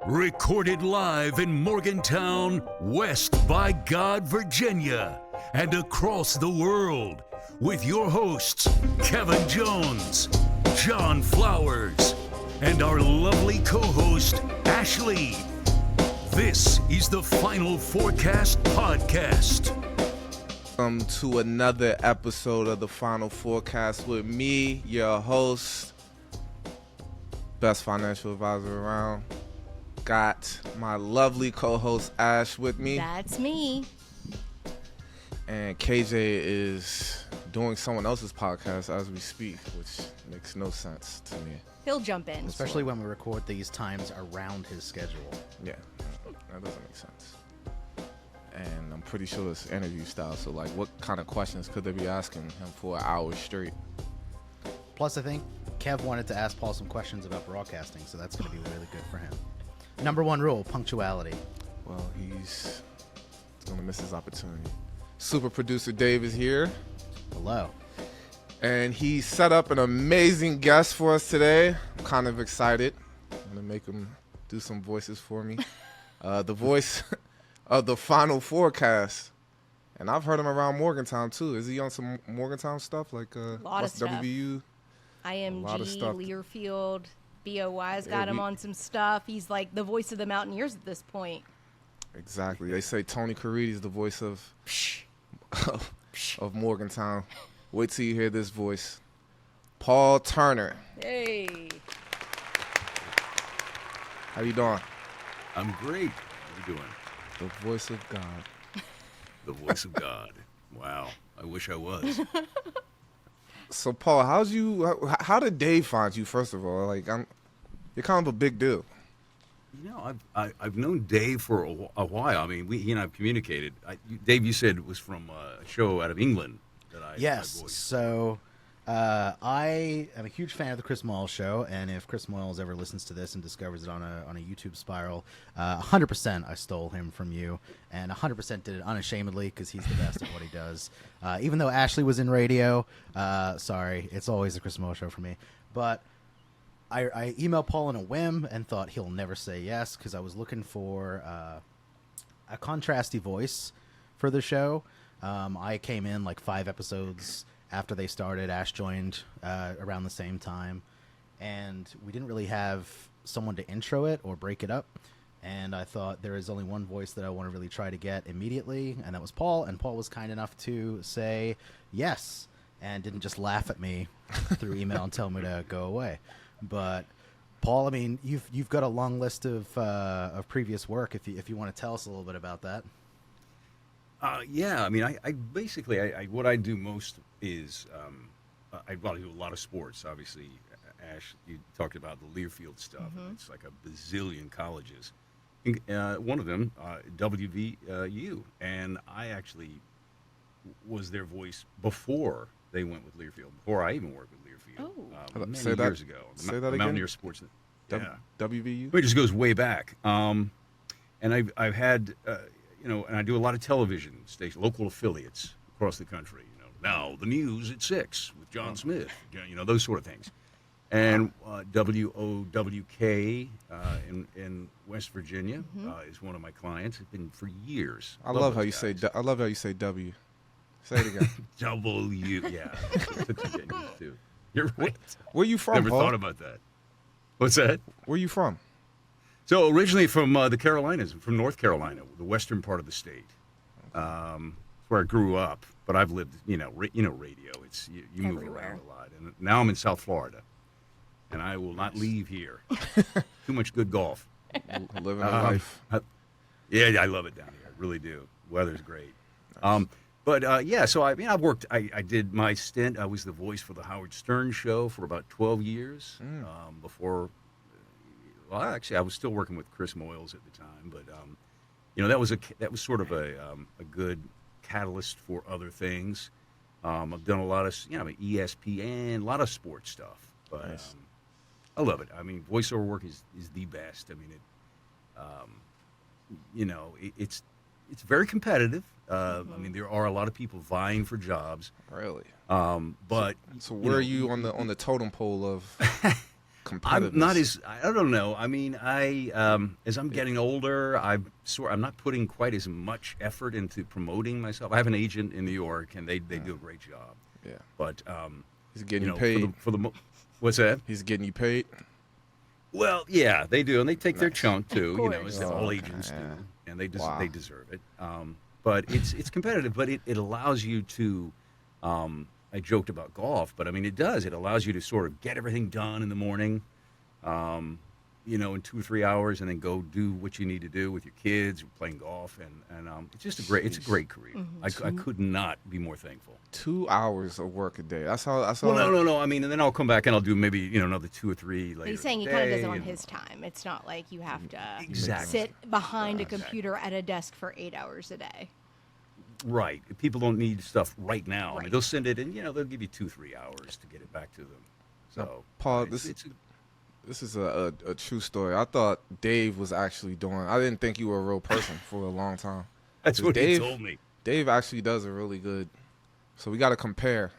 Recorded live in Morgantown, West by God, Virginia, and across the world, with your hosts, Kevin Jones, John Flowers, and our lovely co-host, Ashley. This is the Final Forecast Podcast. Welcome to another episode of the Final Forecast with me, your host, best financial advisor around. Got my lovely co-host Ash with me. That's me. And KJ is doing someone else's podcast as we speak, which makes no sense to me. He'll jump in. Especially when we record these times around his schedule. Yeah, that doesn't make sense. And I'm pretty sure it's interview style, so like what kind of questions could they be asking him for an hour straight? Plus, I think Kev wanted to ask Paul some questions about broadcasting, so that's going to be really good for him. Number one rule, punctuality. Well, he's going to miss his opportunity. Super producer Dave is here. Hello. And he set up an amazing guest for us today. I'm kind of excited. I'm going to make him do some voices for me. The voice of the Final Forecast. And I've heard him around Morgantown, too. Is he on some Morgantown stuff? Like lot of stuff. WVU? IMG, Learfield, BOY's got him on some stuff. He's like the voice of the Mountaineers at this point. Exactly. They say Tony Caridi is the voice of Morgantown. Wait till you hear this voice. Paul Turner. Hey. How you doing? I'm great. How you doing? The voice of God. The voice of God. Wow. I wish I was. So, Paul, how did Dave find you, first of all? Like, you're kind of a big deal. You know, I've known Dave for a while. I mean, he and I've communicated. Dave, you said it was from a show out of England that I Yes. voiced. So I am a huge fan of the Chris Moyles Show, and if Chris Moyles ever listens to this and discovers it on a YouTube spiral, 100% I stole him from you, and 100% did it unashamedly because he's the best at what he does. Even though Ashley was in radio, sorry, it's always the Chris Moyles Show for me. But I emailed Paul on a whim and thought he'll never say yes because I was looking for a contrasty voice for the show. I came in like 5 episodes after they started. Ash joined around the same time, and we didn't really have someone to intro it or break it up. And I thought there is only one voice that I want to really try to get immediately, and that was Paul. And Paul was kind enough to say yes and didn't just laugh at me through email and tell me to go away. But Paul, I mean, you've got a long list of previous work. If you want to tell us a little bit about that. Yeah, I mean, I basically what I do most is I do a lot of sports. Obviously, Ash, you talked about the Learfield stuff. Mm-hmm. It's like a bazillion colleges. One of them, WVU, and I actually was their voice before they went with Learfield. Before I even worked with Learfield, many years ago. Say that again. Mountaineer Sports. Yeah. WVU. It just goes way back. And I've had. And I do a lot of television station, local affiliates across the country. Now the news at 6 with John Smith. Those sort of things. And WOWK in West Virginia is one of my clients. It's been for years. I love how you say W. Say it again. W. Yeah. It took some getting used to. You're right. Where you from, Never Paul? thought about that. What's that? Where you from? So originally from the Carolinas, from North Carolina, the western part of the state. It's where I grew up, but I've lived, radio. It's you move Everywhere. around a lot, and now I'm in South Florida, and I will not leave here. Too much good golf. Living a life. Yeah, I love it down here. I really do. Weather's great. Nice. So I've worked. I did my stint. I was the voice for the Howard Stern show for about 12 years before. Well, actually, I was still working with Chris Moyles at the time, but that was sort of a good catalyst for other things. I've done a lot of ESPN, a lot of sports stuff, but nice. I love it. I mean, voiceover work is the best. I mean, it's very competitive. I mean, there are a lot of people vying for jobs. Really? But so where are you on the totem pole of? competitiveness? I'm not as I don't know. I mean, as I'm getting older, I'm not putting quite as much effort into promoting myself. I have an agent in New York, and they do a great job. Yeah. But He's getting you know, paid. What's that? He's getting you paid. Well, yeah, they do, and they take their chunk too. You know, course. as all Okay, agents yeah. do, and they Wow. they deserve it. But it's competitive, but it allows you to. I joked about golf, but I mean it does. It allows you to sort of get everything done in the morning, you know, in 2 or 3 hours, and then go do what you need to do with your kids, playing golf, and it's just a great career. I could not be more thankful. 2 hours of work a day. That's all. Well, no. I mean, and then I'll come back and I'll do maybe another 2 or 3 later. He's saying he kind of does it on his time. It's not like you have to Exactly. sit behind a computer at a desk for 8 hours a day. Right. People don't need stuff right now. I mean, Right. they'll send it, and they'll give you 2-3 hours to get it back to them. So, Paul, it's- this is a true story. I thought Dave was actually doing. I didn't think you were a real person for a long time. that's 'Cause what Dave, he told me. Dave actually does a really good. So we got to compare.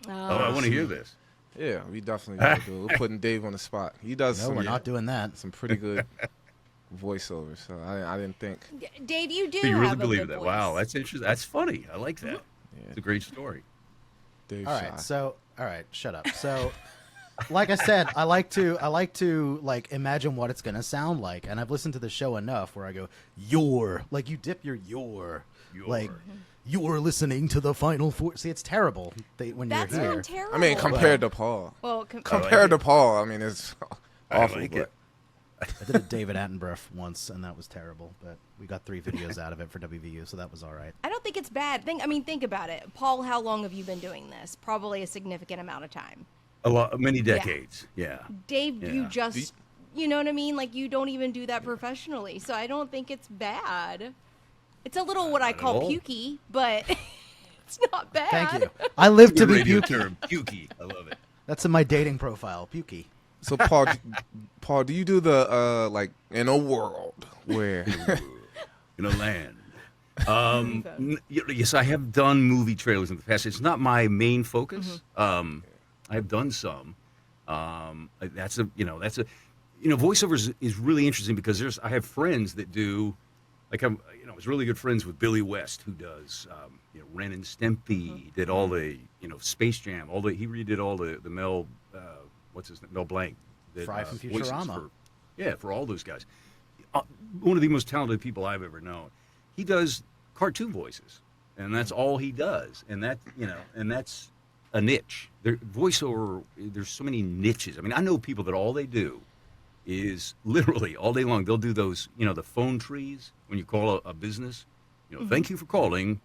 Oh, I want to hear this. Yeah, we definitely got to do it. We're putting Dave on the spot. He does No, some, we're not doing that. some pretty good voiceovers. So I didn't think. Dave, you do Do you have really a believe good that? voice. Wow, that's interesting. That's funny. I like that. Yeah. It's a great story. Dave's All shy. right, so all right, shut up. So, like I said, I like to like imagine what it's gonna sound like, and I've listened to the show enough where I go, "You're," like you dip your, like you're listening to the Final Four. See, it's terrible when That's you're here. not terrible. I mean, compared to Paul. Well, Compared to Paul, I mean, it's awful. like but it. I did a David Attenborough once, and that was terrible. But we got 3 videos out of it for WVU, so that was all right. I don't think it's bad. Think about it. Paul, how long have you been doing this? Probably a significant amount of time. Many decades. Yeah. Dave, you Yeah. just, you know what I mean? Like, you don't even do that professionally. So I don't think it's bad. It's a little what I Not at call all. pukey, but it's not bad. Thank you. I live to Good be radio pukey. term, pukey. I love it. That's in my dating profile, pukey. So Paul, do you do the like in a world where In a land. Yes, I have done movie trailers in the past. It's not my main focus. I've done some. Voiceover is really interesting because I have friends that do, like I was really good friends with Billy West, who does, Ren and Stimpy, did all the, Space Jam, he redid all the Mel, Mel Blanc. Did, Fry from voices Futurama. for all those guys. One of the most talented people I've ever known. He does cartoon voices, and that's all he does. And that's a niche. Voiceover, there's so many niches. I mean, I know people that all they do is literally all day long. They'll do those, the phone trees when you call a business. Thank you for calling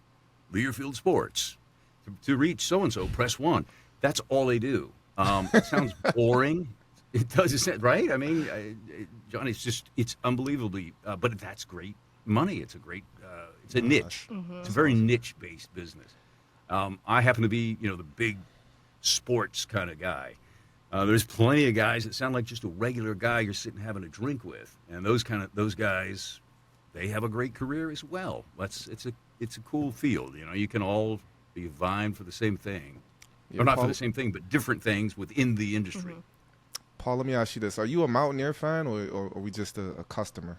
Learfield Sports. To reach so-and-so, press 1. That's all they do. It sounds boring. It does, right? I mean, John, it's unbelievably, but that's great money. It's a great, it's a niche. It's a very niche-based business. I happen to be, the big sports kind of guy. There's plenty of guys that sound like just a regular guy you're sitting having a drink with, and those guys, they have a great career as well. It's a cool field. You can all be vying for the same thing, Yeah, or not Paul- for the same thing, but different things within the industry. Paul, let me ask you this: are you a Mountaineer fan, or are we just a customer?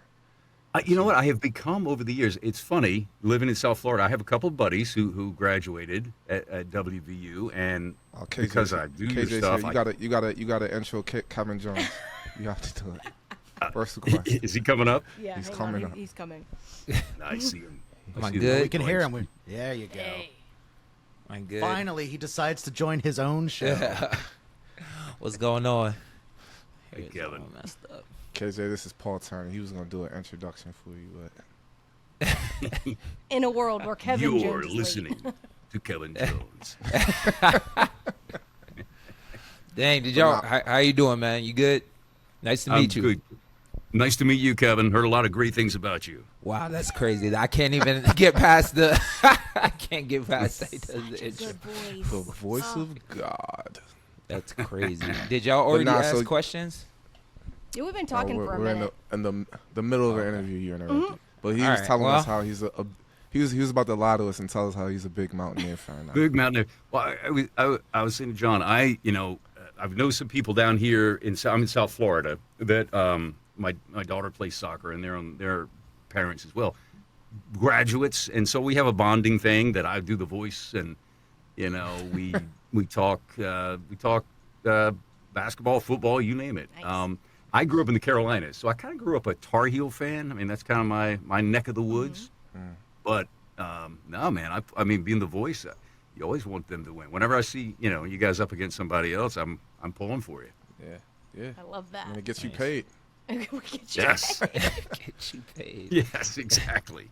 You know what? I have become over the years. It's funny living in South Florida. I have a couple of buddies who graduated at WVU, and KJ, because I do your KJ stuff, said you gotta intro Kevin Jones. You have to do it. First question. is he coming up? Yeah, He's hang coming on. up. He's coming. I see him. Am I see good? We can hear him. There you go. I'm good. Finally, he decides to join his own show. What's going on? Hey, Here's Kevin. all messed up. KJ, this is Paul Turner. He was gonna do an introduction for you, but In a world where Kevin You're Jones is late. listening to Kevin Jones. Dang, did y'all? How you doing, man? You good? Nice to meet you. Good. Nice to meet you, Kevin. Heard a lot of great things about you. Wow, that's crazy. I can't even get past the. I can't get past that. He does the intro. Good the voice. voice of God. That's crazy. Did y'all already nah, ask so- questions? Yeah, we've been talking for a we're minute. in the middle of an interview here and everything. But he All was right, telling well- us how he's he was about to lie to us and tell us how he's a big Mountaineer fan. Now. Big Mountaineer. Well, I was saying to John, I I've known some people down here I'm in South Florida that my daughter plays soccer, and their parents as well, graduates, and so we have a bonding thing that I do the voice, and we talk basketball, football, you name it. Nice. I grew up in the Carolinas, so I kind of grew up a Tar Heel fan. I mean, that's kind of my neck of the woods. Mm. But no, man, I mean, being the voice, you always want them to win. Whenever I see you guys up against somebody else, I'm pulling for you. Yeah. I love that. And it gets you Nice. paid. We get you Yes, Get you paid. yes, exactly.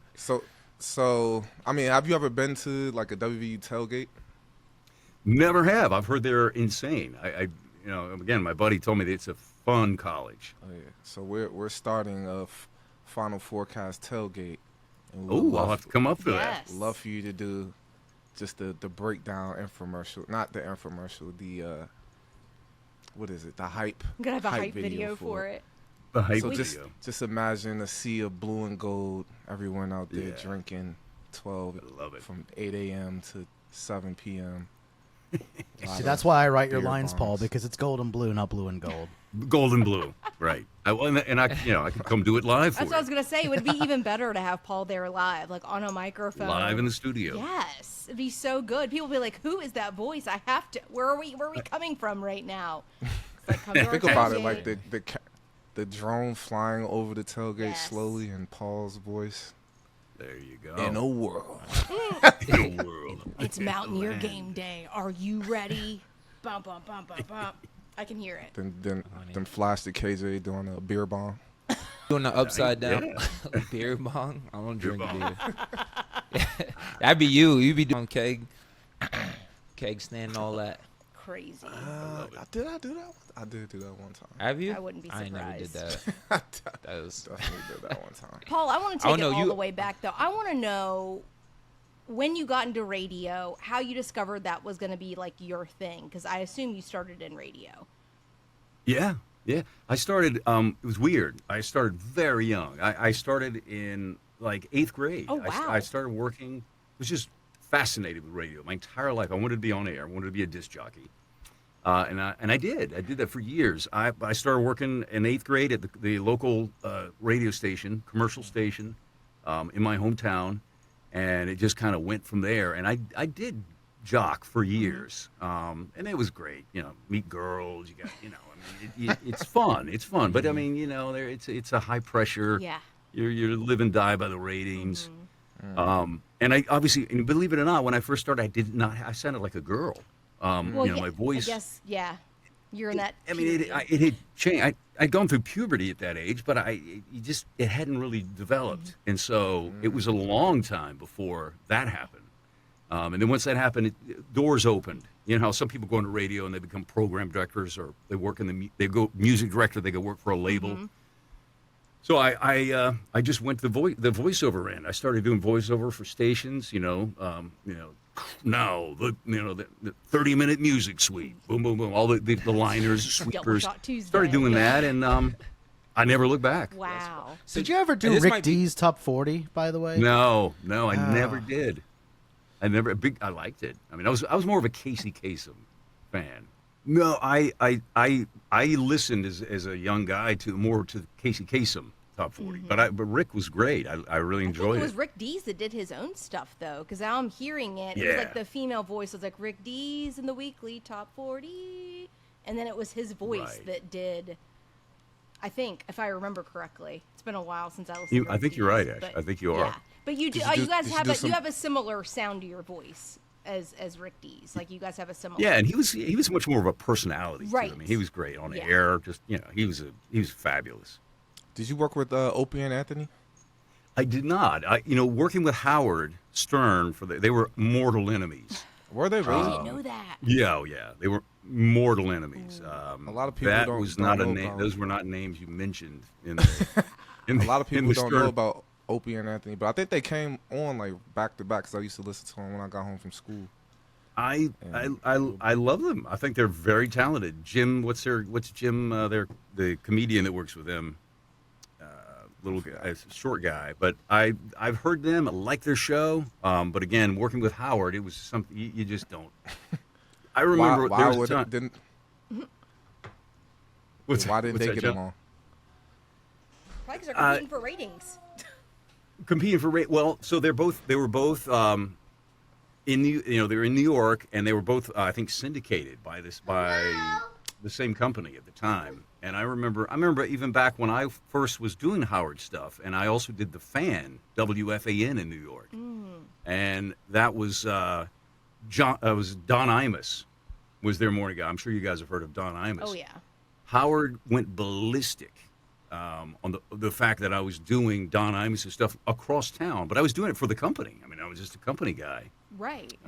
So I mean, have you ever been to like a WVU tailgate? Never have. I've heard they're insane. I again, my buddy told me that it's a fun college. Oh yeah. So we're starting a Final Forecast tailgate. And Oh, I'll have to come up for that. Yes. love for you to do just the breakdown infomercial, not the infomercial, the what is it? The hype. I'm gonna have a hype video for it. The hype So video. just imagine a sea of blue and gold, everyone out there Yeah. drinking 12 I love it. from 8 a.m. to 7 p.m. See, that's why I write your beer lines, Paul, bombs. because it's gold and blue, not blue and gold. Gold and blue, right? I can come do it live for That's what I was you. gonna say. It would be even better to have Paul there live, like on a microphone. Live in the studio. Yes, it'd be so good. People would be like, "Who is that voice? I have to. Where are we coming from right now?" It's like, come to our Think about it, tailgate. like the drone flying over the tailgate Yes. slowly, and Paul's voice. There you go. In a world. In a world. It's Mountaineer game day. Are you ready? Bum bum bum bum bum. I can hear it. Then flash to KJ doing a beer bomb. Doing the upside down Yeah. beer bong. I don't drink bong. beer. That'd be you. You'd be doing keg stand, all that. Crazy. Did I do that? I did do that one time. Have you? I wouldn't be I ain't never did surprised. that. That was. Definitely did that one time. Paul, I want to I take it don't know, all you- the way back though. I want to know when you got into radio, how you discovered that was going to be like your thing, because I assume you started in radio. Yeah. I started. It was weird. I started very young. I started in like 8th grade. Oh, wow. I started working. Was just fascinated with radio my entire life. I wanted to be on air. I wanted to be a disc jockey. And I did. I did that for years. I started working in 8th grade at the local radio station, commercial station, in my hometown, and it just kind of went from there. And I did jock for years, and it was great. Meet girls. You got, I mean, it's fun. It's fun. But I mean, it's a high pressure. Yeah. You're live and die by the ratings. And I obviously, and believe it or not, when I first started, I sounded like a girl. Well, my voice. I guess, yeah. You're in that. I mean, it had changed. I'd gone through puberty at that age, but it hadn't really developed, and so it was a long time before that happened. And then once that happened, doors opened. You know how some people go into radio and they become program directors, or they work they go music director, they go work for a label. So I just went to the voiceover end. I started doing voiceover for stations. Now the 30-minute music suite, boom boom boom, all the liners, sweepers. Shot Tuesday. Started doing that, and I never looked back. Wow. Did you ever do And this Rick might be- D's Top 40, by the way? No, I never did. I liked it. I mean, I was more of a Casey Kasem fan. No, I listened as a young guy to Casey Kasem Top 40, but Rick was great. I really I think enjoyed it was it. Rick Dees that did his own stuff though, because now I'm hearing it. It was Yeah. like the female voice was like Rick Dees in the weekly top 40, and then it was his voice Right. that did. I think, if I remember correctly, it's been a while since I listened. to I Rick think you're Dees, right, Ash. but- I think you are. Yeah, but you do. Did you You guys did you have do you some- have a similar sound to your voice as Rick Dees. Like you guys have a similar. Yeah, and he was much more of a personality. Too. Right. I mean, he was great on Yeah. air. Just he was fabulous. Did you work with Opie and Anthony? I did not. Working with Howard Stern they were mortal enemies. Were they I really? didn't know that. Yeah, they were mortal enemies. A lot of people that don't- was don't not know a name. about- Those were not names you mentioned in the. A lot of in people the don't Stern- know about Opie and Anthony, but I think they came on like back to back because I used to listen to them when I got home from school. I love them. I think they're very talented. Jim, what's Jim? The comedian that works with them. Little guy, short guy, but I've heard them. I like their show. But again, working with Howard, it was something you just don't. I remember Why there was a would time- it didn't? Why didn't they get John? along? Probably because they're competing for ratings. Competing for rate. Well, so they were both in they're in New York, and they were both I think syndicated by the same company at the time. And I remember even back when I first was doing Howard stuff, and I also did the Fan, WFAN in New York, and that was Don Imus was their morning guy. I'm sure you guys have heard of Don Imus. Oh yeah. Howard went ballistic on the fact that I was doing Don Imus' stuff across town, but I was doing it for the company. I mean, I was just a company guy. Right.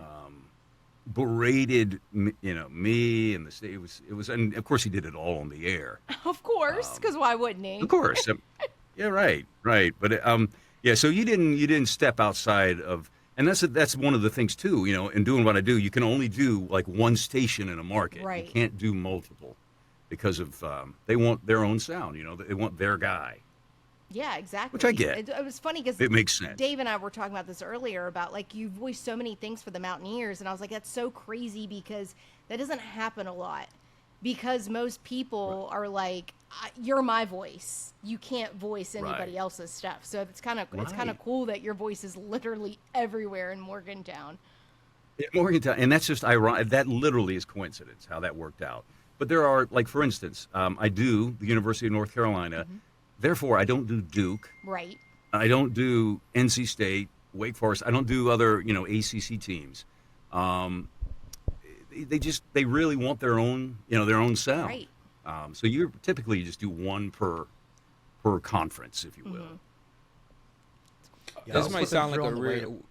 Berated, me and the state. It was, and of course he did it all on the air. Of course, because why wouldn't he? Of course, yeah, right. But yeah. So you didn't step outside of, and that's one of the things too. In doing what I do, you can only do like one station in a market. Right. You can't do multiple because of they want their own sound. They want their guy. Yeah, exactly. Which I get. It was funny because It makes sense. Dave and I were talking about this earlier about like you voiced so many things for the Mountaineers, and I was like, that's so crazy because that doesn't happen a lot. Because most people are like, you're my voice. You can't voice anybody Right. else's stuff. So it's kind of Right. cool that your voice is literally everywhere in Morgantown. Morgantown, and that's just ironic. That literally is coincidence how that worked out. But there are, like, for instance, I do the University of North Carolina. Therefore, I don't do Duke. Right. I don't do NC State, Wake Forest. I don't do other, ACC teams. They really want their own sound. Right. So you just do one per conference, if you will. Yeah, This I'll might put sound them like a on the way weird.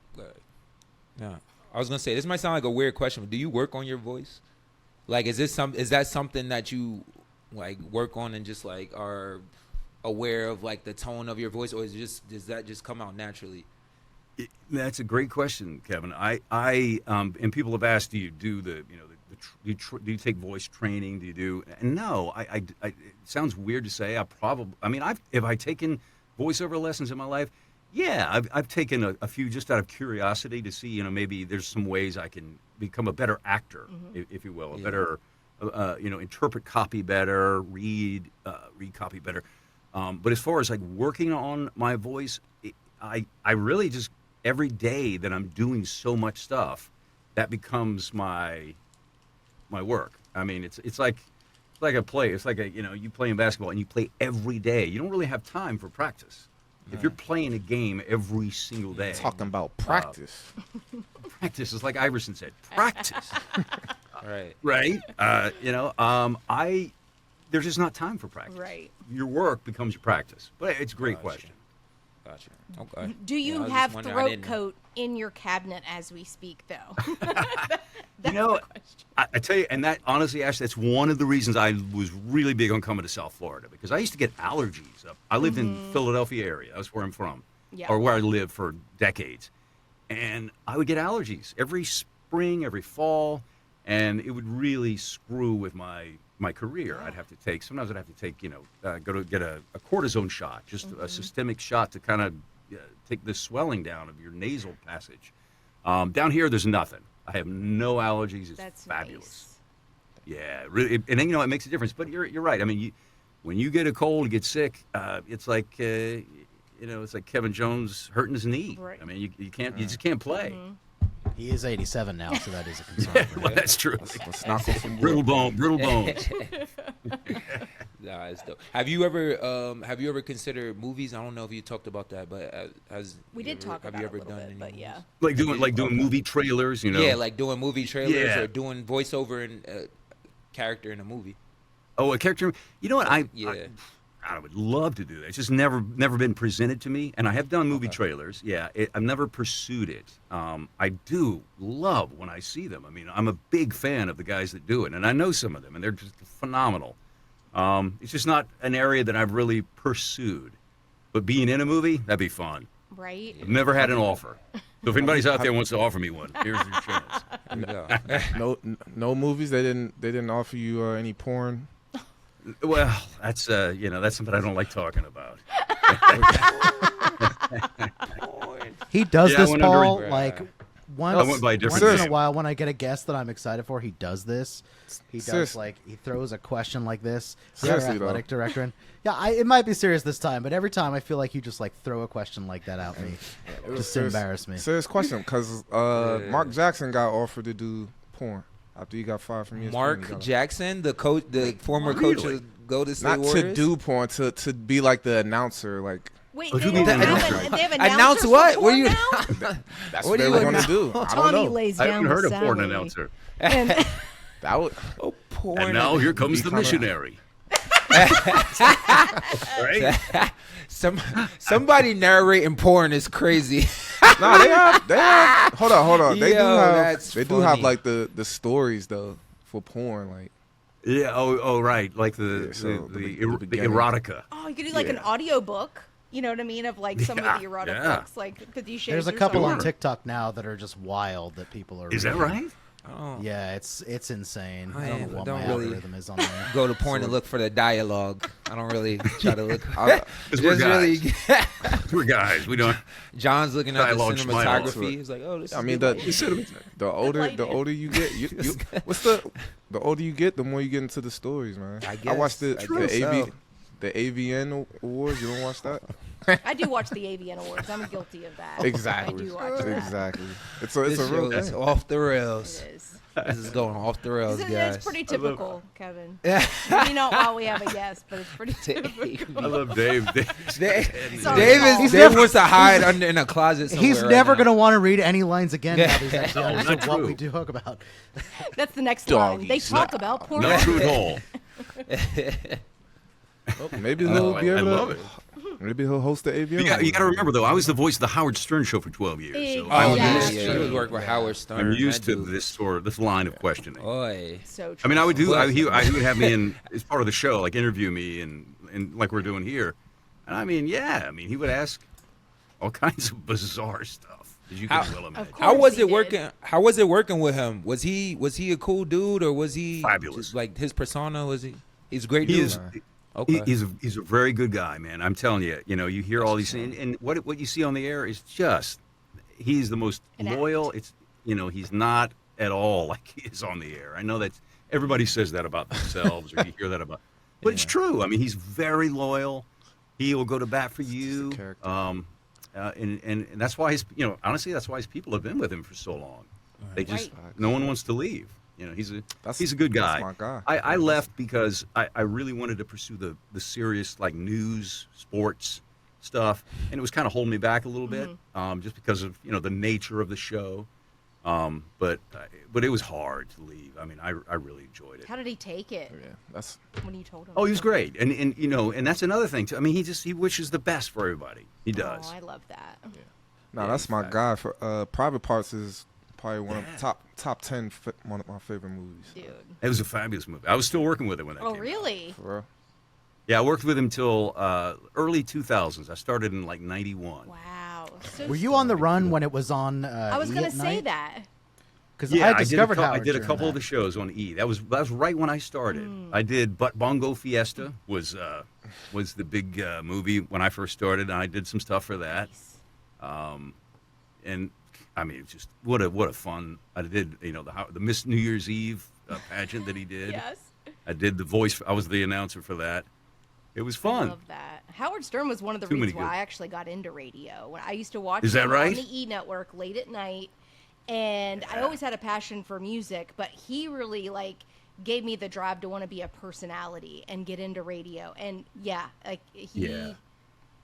Yeah, I was gonna say this might sound like a weird question, but do you work on your voice? Like, is that something that you like work on and just like are aware of like the tone of your voice, or does that just come out naturally? That's a great question, Kevin. And people have asked, do you do do you take voice training? Do you do? And no, it sounds weird to say. Have I taken voiceover lessons in my life? Yeah, I've taken a few just out of curiosity to see, maybe there's some ways I can become a better actor, if you will, a better, interpret copy better, read copy better. But as far as like working on my voice, I really just every day that I'm doing so much stuff, that becomes my work. I mean, it's like a play. It's like you playing basketball and you play every day. You don't really have time for practice. If you're playing a game every single day, Talking about practice. practice is like Iverson said, practice. Right. Right? There's just not time for practice. Right. Your work becomes your practice. But it's a great question. Gotcha. Okay. Do Yeah, I you was have just wondering, I throat didn't know. coat in your cabinet as we speak, though? I tell you, and that honestly, Ash, that's one of the reasons I was really big on coming to South Florida, because I used to get allergies. I lived in Philadelphia area. That's where I'm from, Yeah. or where I lived for decades. And I would get allergies every spring, every fall, and it would really screw with my career. Sometimes I'd have to take, go to get a cortisone shot, just a systemic shot to kind of take the swelling down of your nasal passage. Down here, there's nothing. I have no allergies. It's That's fabulous. Yeah, really, and then it makes a difference. But you're right. I mean, when you get a cold, you get sick. It's like it's like Kevin Jones hurting his knee. Right. I mean, you just can't play. He is 87 now, so that is a concern. for Well, him. that's true. Let's knock on some Brittle wood. bones. Nah, it's dope. Have you ever considered movies? I don't know if you talked about that, but We did talk have about you it ever a little done bit, any but movies? yeah. like doing movie trailers. Yeah, like doing movie trailers Yeah. or doing voiceover and character in a movie. Oh, a character. You know what? Yeah. I would love to do that. It's just never been presented to me, and I have done movie trailers. Yeah, I've never pursued it. I do love when I see them. I mean, I'm a big fan of the guys that do it, and I know some of them, and they're just phenomenal. It's just not an area that I've really pursued. But being in a movie, that'd be fun. Right? I've never had an offer. So if anybody's out there who wants to offer me one, here's your chance. There you go. No movies. They didn't offer you any porn. Well, that's that's something I don't like talking about. He does Yeah, I this, went under Paul, it. like I went by a different once in name. a while when I get a guest that I'm excited for, he does this. He does Seriously. like he throws a question like this. The Seriously, athletic director. And, yeah, it might be serious this time, but every time I feel like you just like throw a question like that at me, just to embarrass me. Serious question, because Mark Jackson got offered to do porn after he got fired from ESPN. Mark Jackson, the coach, the former coach Really? of Golden State Not Warriors. to do porn, to be like the announcer, like Wait, Oh, they you mean have, the they have Announce announcers what? for What are you- porn now? that's What what do they you were gonna announce? do. I don't Tommy know. lays I down haven't heard the a porn salary. announcer. And That would Oh, porn. And now here comes the kinda- missionary. Right? Somebody narrating porn is crazy. Nah, they have. Hold on. They Yo, that's do have funny. like the stories though for porn, like Yeah. Oh, right. Like the Yeah, so the the beginning. erotica. oh, you could do like an Yeah. audio book. You know what I mean? Of like some Yeah, of the erotic yeah. books, like 50 Shades. There's a or couple on something. TikTok now that are just wild that people are. Is that reading. right? Oh. Yeah, it's insane. I I don't know what don't my really- algorithm is on there. Go to porn and look for the dialogue. I don't really try to look. I- Because we're Just guys. really, We're guys. We don't. John's looking at the Dialogue smile. cinematography. He's like, oh, this is I mean good the lighting. the older lighting. you get, you what's the older you get, the more you get into the stories, man. I watched the guess AV so. the AVN awards. You don't watch that? I do watch the AVN Awards. I'm guilty of that. Exactly. I do watch that. Exactly. It's a This real show is thing. off the rails. It is. This is going off the rails, guys. It's pretty typical, Kevin. Yeah. Maybe not while we have a guest, but it's pretty typical. I love Dave. Sorry, Dave wants to hide under in a closet somewhere. He's right never now. going to want to read any lines again. Yeah. Now that he's actually No, not understood what true. we do talk about. That's the next line. They Doggies. talk about porn. Not true at all. Maybe I he'll love be it. I able love to. it. Maybe he'll host the AVN. You got to remember though, I was the voice of the Howard Stern show for 12 years. So Oh, I'm yeah, used yeah. to, He was working with Howard Stern. I'm used That to dude. this line of questioning. Boy. So true. I mean, I would do. Well, He would have me in as part of the show, like interview me and like we're doing here. And I mean, yeah, I mean, he would ask all kinds of bizarre stuff, as you can well imagine. Of How course was he it did. working? How was it working with him? Was he a cool dude or was he Fabulous. just like his persona? Was he? He's a great He dude. is. Okay. He's a very good guy, man. I'm telling you. You know, you hear all these things, and what you see on the air is just he's the most An act. loyal. It's he's not at all like he is on the air. I know that everybody says that about themselves, or you hear that about, but it's true. I mean, he's very loyal. He will go to bat for you. character. And that's why honestly, that's why his people have been with him for so long. They just Right. no one wants to leave. You know, he's a good that's guy. my guy. I left because I really wanted to pursue the serious like news, sports stuff, and it was kind of holding me back a little bit, just because of the nature of the show. But it was hard to leave. I mean, I really enjoyed it. How did he take it Yeah, that's when you told him? Oh, he was great, and that's another thing too. I mean, he wishes the best for everybody. He does. Oh, I love that. no, that's my guy. For Private Parts is probably one of the top 10 one of my favorite movies. Dude. It was a fabulous movie. I was still working with him when that Oh, came out. really? For real. Yeah, I worked with him till early 2000s. I started in like 91. Wow. So Were you on the run when it was on? I was going gonna say that. Because Yeah, I discovered I Howard did a during couple of that. the shows on E. That was right when I started. I did But Bongo Fiesta was the big movie when I first started, and I did some stuff for that. And I mean, just what a fun! I did the Miss New Year's Eve pageant that he did. Yes. I did the voice. I was the announcer for that. It was I fun. love that. Howard Stern was one of the Too many reasons why good- I actually got into radio. When I used to watch Is that him right? on the E Network late at night, and I always had a passion for music, but he really gave me the drive to want to be a personality and get into radio. And yeah,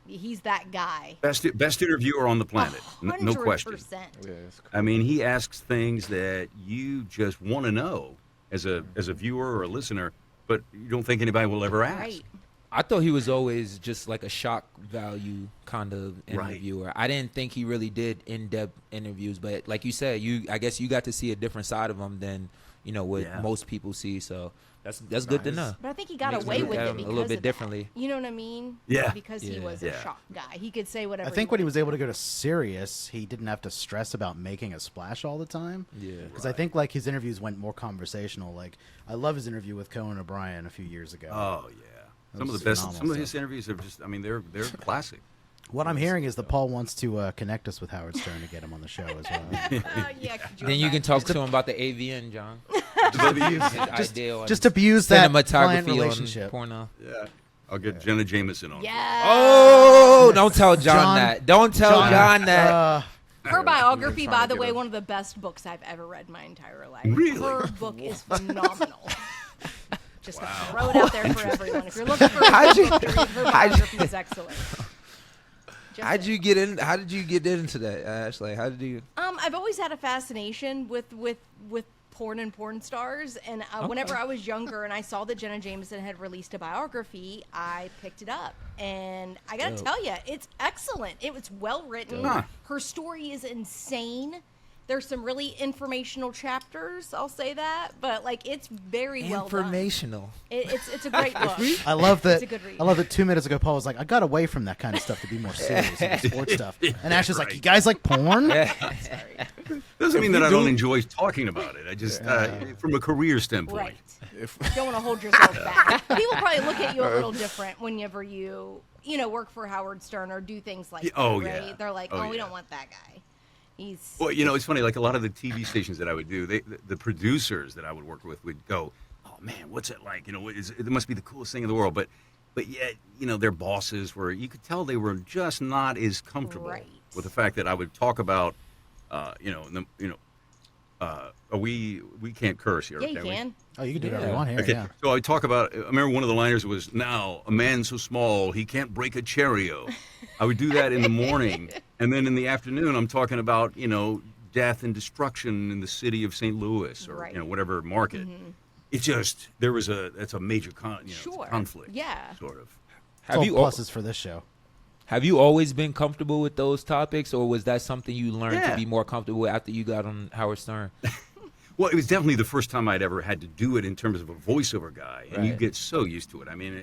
he's that guy. Best interviewer on the planet, no question. 100%. Yeah, it's I mean, he asks things that you just want to know as a viewer or a listener, but you don't think anybody will ever ask. Right. I thought he was always just like a shock value kind of Right. interviewer. I didn't think he really did in-depth interviews, but like you said, I guess you got to see a different side of him than what Yeah. most people see. So that's good to know. But I think he got Makes away me with look at it him because a little of bit that. differently. You know what I mean? Yeah. Because he Yeah. was a Yeah. shock guy. He could say whatever. I think when he was able to go to Sirius, he didn't have to stress about making a splash all the time. Yeah. Because I think his interviews went more conversational. Like I love his interview with Conan O'Brien a few years ago. Oh yeah, That some of was the best. phenomenal Some of his stuff. interviews are just. I mean, they're classic. What I'm hearing is that Paul wants to connect us with Howard Stern to get him on the show as well. Yeah. Then you can talk to him about the AVN, John. Just abuse that client cinematography relationship. on porno. Yeah. I'll get Jenna Jameson on. Yeah. Oh, don't tell John, John- that. Don't tell John that. Her biography, trying by to the get way, her- one of the best books I've ever read in my entire life. Really? Her book is phenomenal. Just gonna throw it out there for everyone. If you're looking for a How'd you- book to read, her biography is excellent. Just How'd you get in? How did you get into that, Ashley? How did you? I've always had a fascination with porn and porn stars, and whenever I was younger and I saw that Jenna Jameson had released a biography, I picked it up, and I gotta tell you, it's excellent. It was well written. Her story is insane. There's some really informational chapters, I'll say that, but like it's very well done. Informational. It's a great book. I love that. It's a good read. I love that 2 minutes ago, Paul was like, I got away from that kind of stuff to be more serious and sports stuff. And Ash is like, you guys like porn? Doesn't mean that I don't enjoy talking about it. I just, from a career standpoint. Right. Don't want to hold yourself back. People probably look at you a little different whenever you work for Howard Stern or do things like that, Oh, right? yeah. They're like, Oh, we yeah. don't want that guy. He's Well, it's funny. Like a lot of the TV stations that I would do, the producers that I would work with would go, "Oh man, what's it like? It must be the coolest thing in the world." But yet, their bosses were. You could tell they were just not as comfortable Right. with the fact that I would talk about, we can't curse here. yeah, you can we? can. Oh, you can do whatever you want here. Okay, Yeah. so I talk about. I remember one of the liners was, "Now a man so small he can't break a Cheerio." I would do that in the morning, and then in the afternoon I'm talking about death and destruction in the city of St. Louis or Right. whatever market. It's just that's a major Sure. conflict. Yeah. Sort of. It's all pluses for this show. Have you always been comfortable with those topics, or was that something you learned Yeah. to be more comfortable with after you got on Howard Stern? Well, it was definitely the first time I'd ever had to do it in terms of a voiceover guy, and you Right. get so used to it. I mean,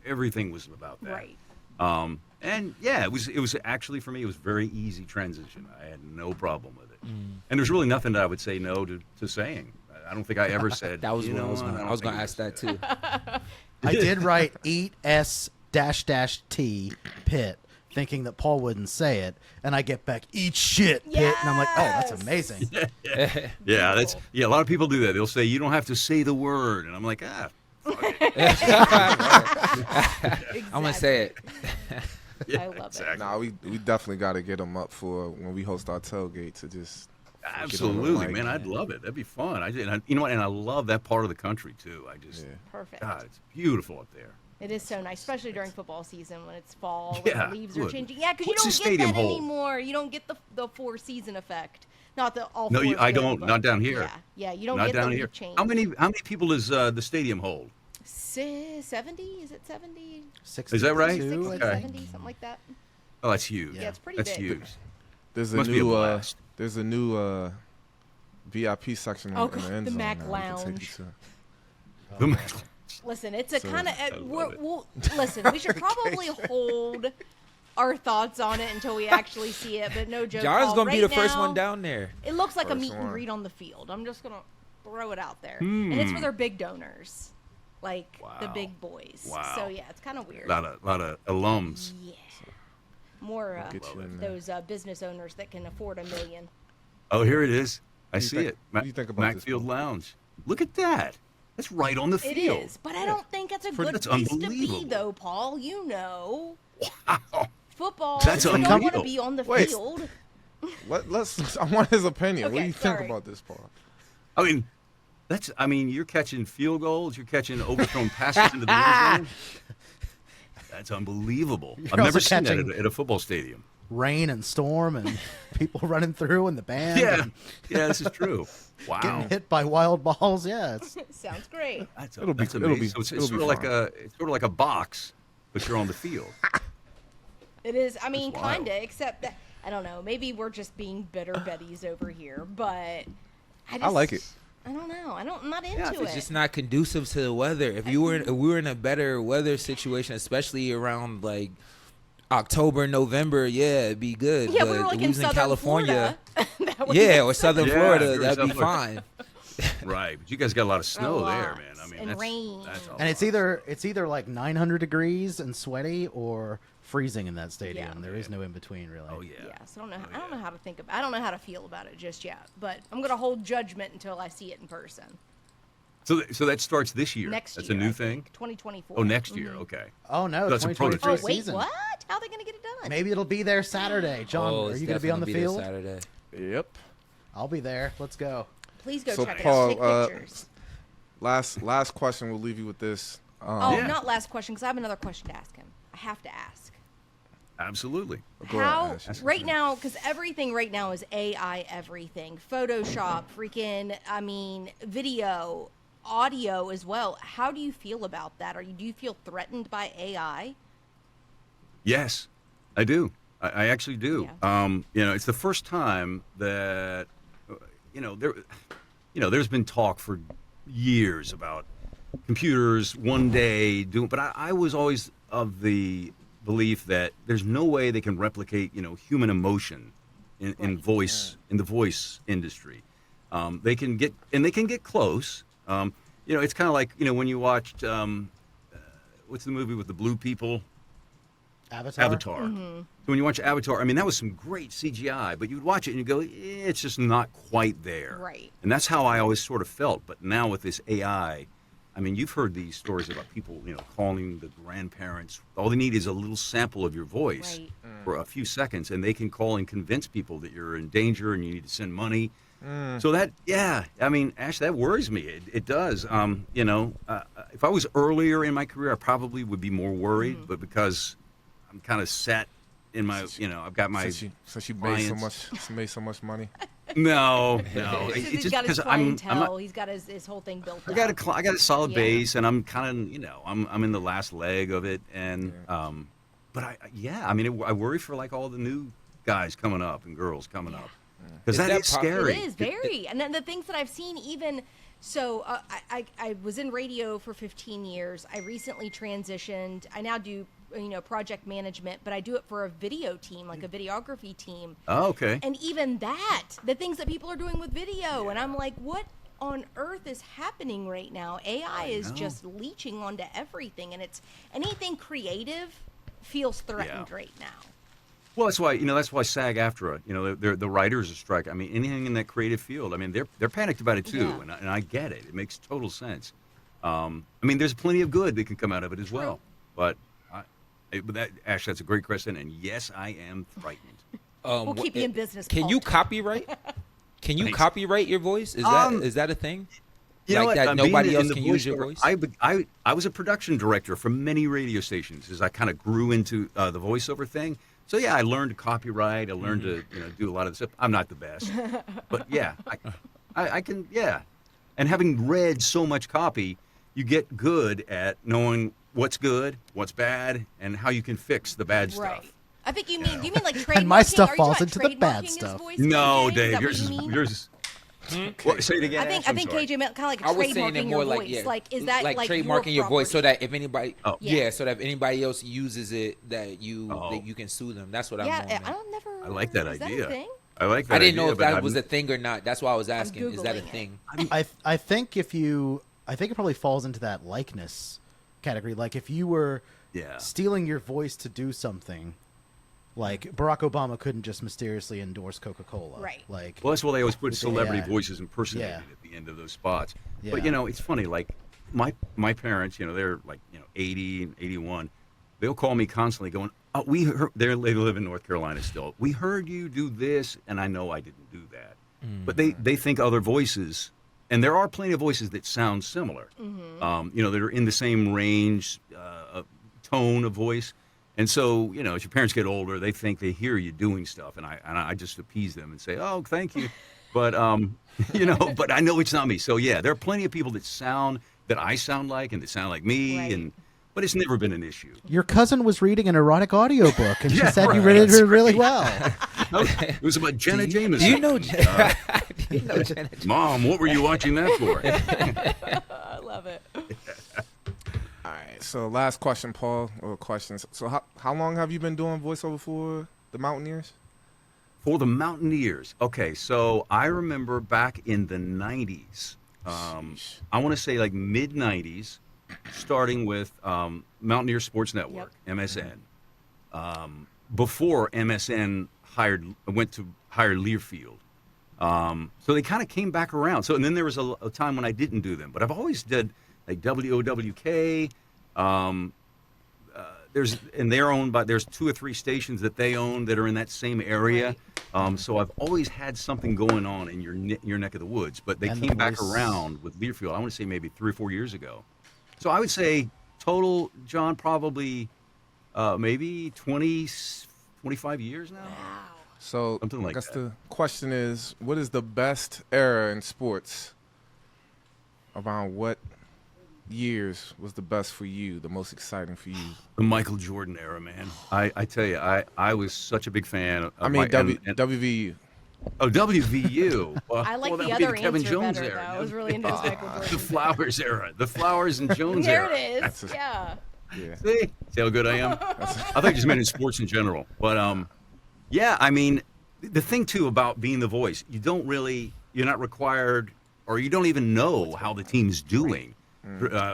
everything was about that. Right. And yeah, it was actually for me, it was very easy transition. I had no problem with it, and there's really nothing that I would say no to saying. I don't think I ever said That was you what know I was what, going. don't I was think going to ask that too. I did write eat S-T pit, thinking that Paul wouldn't say it, and I get back eat shit pit, and I'm like, oh, that's Yes! amazing. Yeah, a lot of people do that. They'll say you don't have to say the word, and I'm like, fuck it. I'm gonna say it. Yeah, I love exactly. Nah, we definitely got to get him up for when we host our tailgate to just Absolutely, mic. man. I'd love it. That'd be fun. You know what? And I love that part of the country too. Perfect. God, it's beautiful up there. It is so nice, especially during football season when it's fall, Yeah, when the leaves are look, changing. Yeah, because you what's don't the get stadium that hold? anymore. You don't get the four-season effect. Not the all. No, four I good, don't. but Not down here. Yeah, you don't Not get down the here. leaf change. How many people does the stadium hold? 70? Is it 70? Is that right? 62, 60, I Okay. think. 70, something like that. Oh, that's huge. Yeah, it's pretty That's big. huge. There's Must be a blast. there's a new VIP section Oh, in the God, end the zone Mac now we can take Lounge. you to. Listen, it's a So- kind I of. love it. Listen, we should probably hold our thoughts on it until we actually see it. But no joke. John's Paul, gonna be right the first now, one down there. It looks like a First meet and one. greet on the field. I'm just gonna throw it out there, and it's for their big donors, like the Wow. big boys. Wow. So yeah, it's kind of weird. lot of alums. Yeah, more Get you in there. those business owners that can afford $1 million. Oh, here it is. I do you see think- it. what do you think about this, Macfield Paul? Lounge. Look at that. That's right on the It field. is, but I don't think it's a good That's place to be, unbelievable. though, Paul. You know, Wow. football. That's you don't want to unreal. be on the Wait. field. Let's. I want his opinion. What do Okay, you think sorry. about this, Paul? I mean, you're catching field goals. You're catching overthrown passes into the end zone. That's unbelievable. I've also never seen that catching- at a football stadium. Rain and storm and people running through and the band Yeah, and yeah, this is true. Wow. getting hit by wild balls. Yeah, it's Sounds great. That's It'll be- amazing. it'll be- So it's it'll sort be of like fine. it's sort of like a box, but you're on the field. It is. I mean, That's wild. kinda. Except that I don't know. Maybe we're just being bitter Bettys over here, but I like it. I don't know. I'm not into Yeah, it. It's just not conducive to the weather. If we were in a better weather situation, especially around like October, November, yeah, it'd be good. yeah, but we were like we in was Southern California, Florida. That would yeah, be or Southern Yeah, Florida, if you're that'd be Southern fine. Right, but you guys got a lot of snow lot. there, man. I mean, And that's, rain. That's a and it's lot. either like 900 degrees and sweaty or freezing in that stadium. Yeah. There is no in between, really. Oh yeah. Yeah, so I don't know how to think about. I don't know how to feel about it just yet. But I'm gonna hold judgment until I see it in person. So that starts this year. Next That's year, a new I thing. think, 2024. Oh, next year. Okay. Oh no, That's a 2023 prototype. Oh wait, season. what? How are they gonna get it done? Maybe it'll be there Saturday. John, Oh, are it's you going to be on the definitely field? there Saturday. Yep. I'll be there. Let's go. Please go So, check Paul, it out. Take pictures. Last question. We'll leave you with this. Oh, Yeah. not last question, because I have another question to ask him. I have to ask. Absolutely. Go ahead, How Ash. right now, because everything right now is AI everything. Photoshop, freaking, video, audio as well. How do you feel about that? Do you feel threatened by AI? Yes, I do. I actually do. Yeah. It's the first time that, there's been talk for years about computers one day doing, but I was always of the belief that there's no way they can replicate, human emotion in voice, in the voice industry. They can get close. It's kind of like, when you watched, what's the movie with the blue people? Avatar. Mm-hmm. So when you watch Avatar, that was some great CGI, but you'd watch it and you go, it's just not quite there. Right. And that's how I always sort of felt. But now with this AI, you've heard these stories about people, calling the grandparents. All they need is a little sample of your voice Right. for a few seconds, and they can call and convince people that you're in danger and you need to send money. So that, Ash, that worries me. It does. If I was earlier in my career, I probably would be more worried. But because I'm kind of set in my, I've got my. Since you clients. made so much money. No. He's got his clientele. He's got his whole thing built up. I got a solid Yeah. base, and I'm kind of, I'm in the last leg of it, and but I worry for like all the new guys coming up and girls coming up, because that is scary. It is very, and then the things that I've seen, even so, I was in radio for 15 years. I recently transitioned. I now do project management, but I do it for a video team, like a videography team. Oh, okay. And even that, the things that people are doing with video, and I'm like, what on earth is happening right now? AI is just leeching onto everything, and it's anything creative feels threatened right now. Well, that's why SAG-AFTRA, the writers are strike. Anything in that creative field, they're panicked about it too, Yeah. and I get it. It makes total sense. There's plenty of good that can come out of it as well. But Ash, that's a great question, and yes, I am frightened. We'll keep you in business. Can Paul. you copyright? Can you Thanks. copyright your voice? Is that a thing? You know Like what? that Being nobody in else the can use your voiceover, voice? I was a production director for many radio stations as I kind of grew into the voiceover thing. So yeah, I learned to copyright. I learned to do a lot of the stuff. I'm not the best, but yeah, I can. Yeah, and having read so much copy, you get good at knowing what's good, what's bad, and how you can fix the bad Right. stuff. I think you mean. Do you mean like trademarking? And my stuff Are you falls talking into the bad trademarking his stuff. voice, No, KJ? Is Dave, that yours what you mean? is. Well, say it again. I think Ash, I'm sorry. KJ meant kind of like I was saying trademarking it your more voice. like Is that like trademarking your voice so property? that if anybody, Yeah. so that if anybody else uses it, that you Oh. that you can sue them. That's what Yeah, I'm on. I don't never. I like that is idea. That a thing? I like that. I didn't know idea, if but that I'm- was a thing or not. That's why I was asking. Is that a Googling it. thing? I think I think it probably falls into that likeness category. Like if you were Yeah. stealing your voice to do something, like Barack Obama couldn't just mysteriously endorse Coca-Cola. Right. Like Well, that's why they always put celebrity Yeah. voices impersonated Yeah. at the end of those spots. But Yeah. it's funny. Like my parents, they're like 80 and 81. They'll call me constantly, going, "Oh, we heard." They live in North Carolina still. We heard you do this, and I know I didn't do that. But they think other voices, and there are plenty of voices that sound similar. That are in the same range, of tone of voice. And so, as your parents get older, they think they hear you doing stuff, and I just appease them and say, "Oh, thank you," but but I know it's not me. So yeah, there are plenty of people that I sound like, and that sound like me, Right. but it's never been an issue. your cousin was reading an erotic audiobook, and she Yeah, said you right. read it really well. It was about Jenna Jameson. Do you know? Do you know Janet? Mom, what were you watching that for? I love it. All right. So last question, Paul, or questions. So how long have you been doing voiceover for the Mountaineers? For the Mountaineers. Okay, so I remember back in the 90s, Sheesh. I want to say like mid-90s, starting with Mountaineer Sports Network, MSN. before MSN went to hire Learfield. So they kind of came back around. So and then there was a time when I didn't do them, but I've always did like WOWK. There's 2 or 3 stations that they own that are in that same area. So I've always had something going on in your neck of the woods. But they came back around with Learfield. I want to say maybe 3 or 4 years ago. So I would say total, John, probably maybe 20, 25 years now. Wow. So Something like I guess that. the question is, what is the best era in sports? Around what years was the best for you, the most exciting for you? The Michael Jordan era, man. I tell you, I was such a big fan. Of WVU. Oh, WVU. Well, I like that the would be other Kevin answer Jones better, era. though. I was really into his Michael The Jordan. Flowers era. The Flowers and Jones There era. it is. Yeah. Yeah. See how good I am? I thought you just meant in sports in general. But, yeah, I mean, the thing, too, about being the voice, you're not required, or you don't even know how the team's doing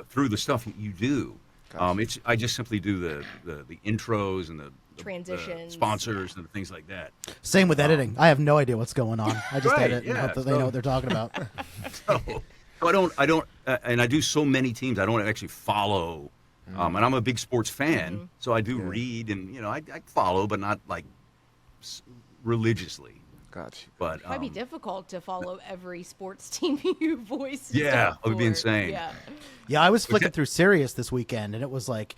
through the stuff that you do. I just simply do the intros and the Transitions. sponsors and things like that. Same with editing. I have no idea what's going on. I just Right, edit and yeah, hope that they know what they're talking about. So I don't, and I do so many teams. I don't actually follow, and I'm a big sports fan, so I do read and I follow, but not like religiously. Got you. But It might be difficult to follow every sports team you voice. Yeah, it would be for. insane. Yeah. Yeah, I was flicking through Sirius this weekend, and it was like,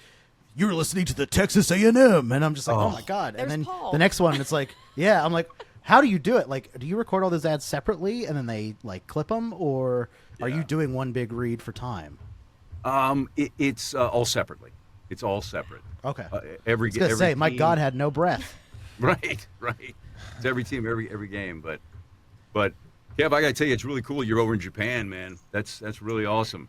you're listening to the Texas A&M, and I'm just like, oh my god. There's And then Paul. the next one, it's like, yeah, I'm like, how do you do it? Like, do you record all those ads separately and then they like clip them, or are you doing one big read for time? It's all separately. It's all separate. Okay. I I was gonna say, my team- God had no breath. Right. It's every team, every game. But Kev, I gotta tell you, it's really cool. You're over in Japan, man. That's really awesome.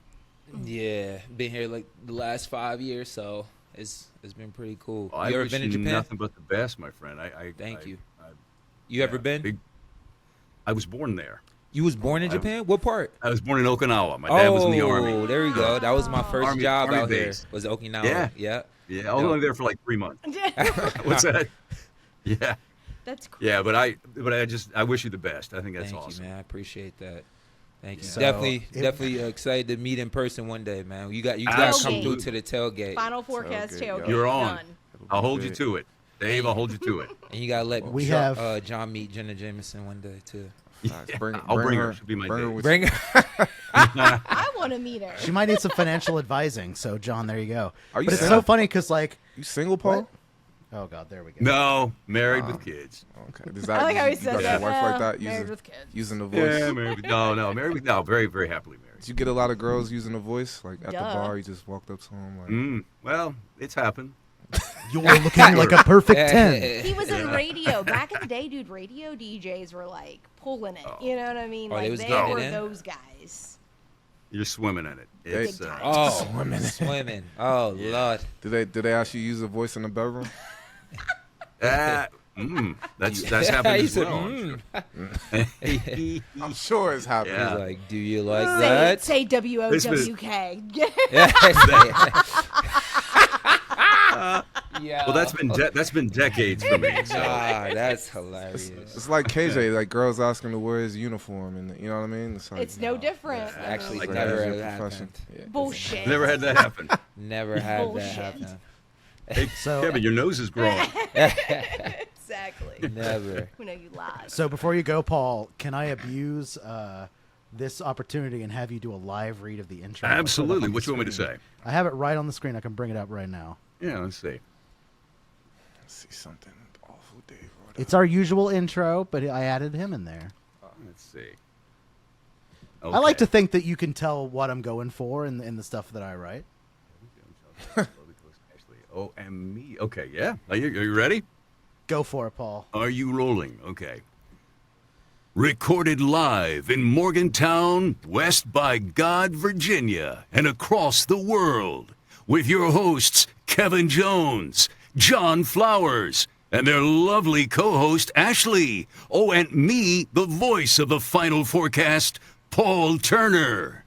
Yeah, been here like the last 5 years, so it's been pretty cool. I You ever wish been in you Japan? nothing but the best, my friend. Thank you. I- You ever been? I was born there. You was born in Japan? What part? I was born in Okinawa. My dad was in the army. Oh, there we go. That was my first Army- job Army out base. here. Was Okinawa. Yeah. Yeah. Yeah, I was only there for like 3 months. What's that? Yeah, That's crazy. yeah, but I wish you the best. I think that's Thank awesome. you, man. I appreciate that. Thank you. So, definitely excited to meet in person one day, man. You got to come Absolutely. through to the tailgate, Final forecast Okay, tailgate. You're on. Done. I'll hold you to it, Dave. I'll hold you to it. and you got to let We have- John meet Jenna Jameson one day too. Nice. I'll bring her. She'll be my bring her date. with Bring I want to meet her. She might need some financial advising. So, John, there you go. Are you But it's single? so funny because, like, you single, Paul? What? Oh God, there we go. No, married with kids. Okay. Does I like how he you says got that. your wife like that? Married with kids. Using the voice. Yeah, married with married with very very happily married. Did you get a lot of girls using the voice? Like at the Duh. bar, you just walked up to them like, Well, it's happened. You're looking like a perfect 10. He was in radio. Back in the day, dude, radio DJs were like pulling it. You know what I mean? Oh, they Like was they getting were it in? those guys. You're swimming in it. It's Big time. Oh, swimming. Oh Lord. did they actually use a voice in the bedroom? that's happened He as said, well. I'm sure it's happening. Yeah. He's like, do you like Say, that? say WOWK. Yeah. Well, that's been decades for me. So. That's hilarious. It's like KJ, like girls asking to wear his uniform, and you know what I mean? It's like It's no different. Actually, like never that's your had profession. happened. Yeah. Bullshit. Never had that happen. Never had Bullshit. that happen. Hey, So- Kevin, your nose is growing. Exactly. Never. We know you lied. So before you go, Paul, can I abuse this opportunity and have you do a live read of the intro? Absolutely. What you want me to say? I have it right on the screen. I can bring it up right now. Yeah, let's see. Let's see something awful, Dave. It's our usual intro, but I added him in there. Let's see. I like to Okay. think that you can tell what I'm going for in the stuff that I write. Oh, and me. Okay, yeah. Are you ready? Go for it, Paul. Are you rolling? Okay. Recorded live in Morgantown, West by God, Virginia, and across the world, with your hosts, Kevin Jones, John Flowers, and their lovely co-host, Ashley. Oh, and me, the voice of the final forecast, Paul Turner.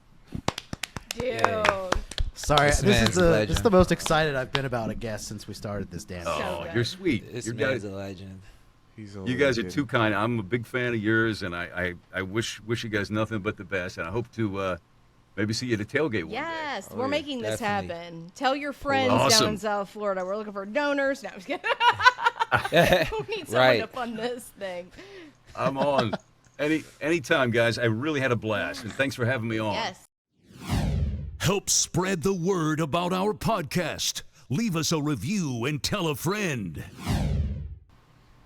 Dude. Sorry, This this man's is a legend. this is the most excited I've been about a guest since we started this damn. Oh, good. you're sweet. This You man's guys, a legend. you guys are too kind. I'm a big fan of yours, and I wish you guys nothing but the best. And I hope to maybe see you at a tailgate one day. Yes, Oh, we're yeah. making this Definitely. happen. Tell your friends Awesome. down in South Florida. We're looking for donors. No, I'm just kidding. We need someone Right. to fund this thing. I'm on. Anytime, guys. I really had a blast, and thanks for having me on. Yes. Help spread the word about our podcast. Leave us a review and tell a friend.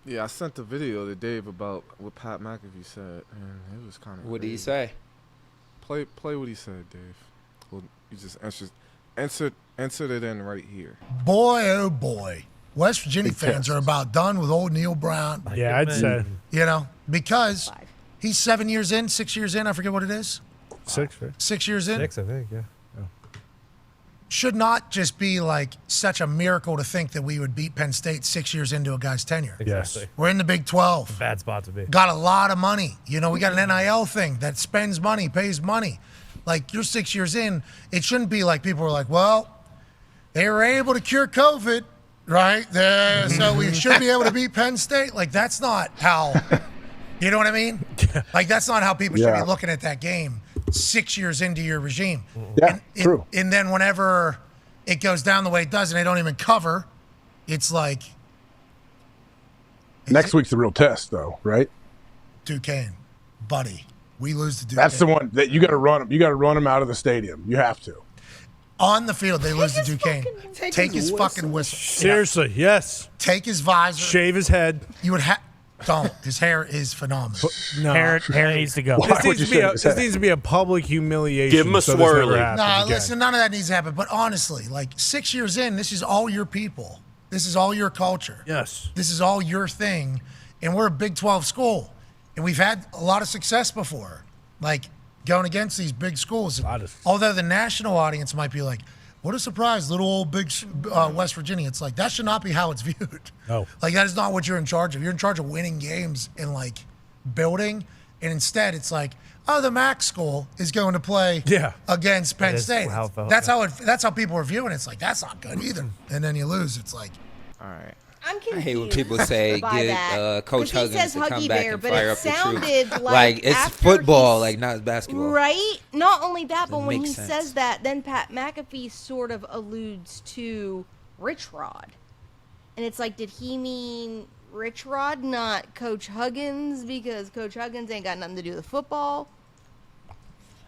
Yeah, I sent the video to Dave about what Pat McAfee said, and it was kind of. What did he say? Play what he said, Dave. Well, you just answered it in right here. Boy, oh boy. West Virginia fans are about done with old Neal Brown, Yeah, I'd say because 5. he's 7 years in, 6 years in, I forget what it is. 6, right? 6 years in. 6, I think, yeah. Should not just be like such a miracle to think that we would beat Penn State 6 years into a guy's tenure. Yes. We're in the Big 12. Bad spot to be. Got a lot of money. We got an NIL thing that spends money, pays money. Like, you're 6 years in. It shouldn't be like people are like, well, they were able to cure COVID, right? So we should be able to beat Penn State. Like, that's not how, you know what I mean? Like, that's not how people should be looking at that game 6 years into your regime. Yeah, true. And then whenever it goes down the way it does and they don't even cover, it's like Next week's the real test, though, right? Duquesne, buddy. We lose to Duquesne. That's the one that you got to run them. You got to run them out of the stadium. You have to. On the field, they lose to Duquesne. Take his fucking whistle. Seriously, yes. Take his visor. Shave his head. You would have. Don't. His hair is phenomenal. No. Hair needs to go. Why would you shave his This head? needs to be a public humiliation. Give him a so this never swirly. happens Nah, again. listen, none of that needs to happen. But honestly, like 6 years in, this is all your people. This is all your culture. Yes. This is all your thing. And we're a Big 12 school. And we've had a lot of success before, like going against these big schools. Although the national audience might be like, what a surprise, little old big West Virginia. It's like, that should not be how it's viewed. No. Like, that is not what you're in charge of. You're in charge of winning games and, like, building. And instead, it's like, oh, the MAC school is going to play against Penn is State. how it felt, That's how people are viewing it. It's like, that's not good either. And then you lose. It's like, All right. I'm confused. I hate when people say by get that. Coach 'Cause he Huggins says to come Huggy back Bear, and but fire it up the sounded troops. like it's after football, he's- like not basketball. Right? Not only that, but Doesn't when make he sense. says that, then Pat McAfee sort of alludes to Rich Rod. And it's like, did he mean Rich Rod, not Coach Huggins? Because Coach Huggins ain't got nothing to do with football.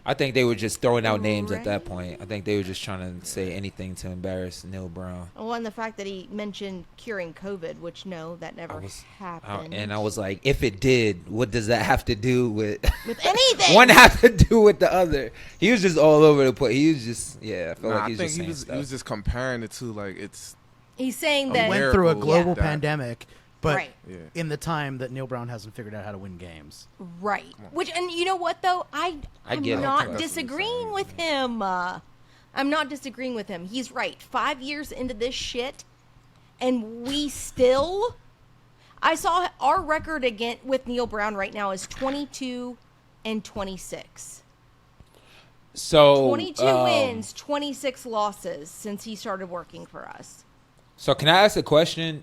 I think they were just throwing out names at that Right. point. I think they were just trying to say anything to embarrass Neal Brown. Well, and the fact that he mentioned curing COVID, which no, that never happened. And I was like, if it did, what does that have to do with with anything. one have to do with the other? He was just all over the place. He was just I felt like I he was think just he saying was stuff. he was just comparing it to like it's He's saying A that win. Went through a miracle global that- pandemic, but Right. Yeah. in the time that Neal Brown hasn't figured out how to win games. Right. Which, and you know what though, I'm get it. not That's what he's disagreeing saying. with him. I'm not disagreeing with him. He's right. 5 years into this shit, and we still. I saw our record again with Neal Brown right now is 22-26. So 22 wins, 26 losses since he started working for us. So can I ask a question?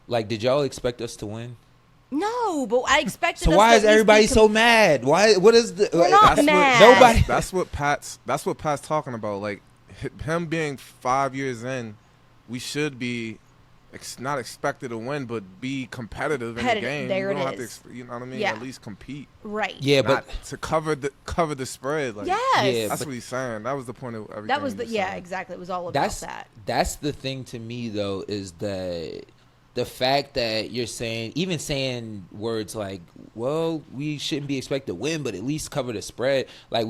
Like, did y'all expect us to win? No, but I expected. So us why to is at least everybody be so mad? Why? What is the? We're not that's mad. what Nobody. That's what Pat's talking about. Like him being 5 years in, we should be not expected to win, but be competitive in the Competitive. game. There we it don't have to, is. you know what I mean? Yeah. At least compete. right. Yeah, but Not to cover the spread. Like, Yes. Yeah, that's but- what he's saying. That was the point of everything. That was he the yeah, saying. exactly. It was all about that's that. that's the thing to me though, is that the fact that you're saying words like, well, we shouldn't be expected to win, but at least cover the spread. Like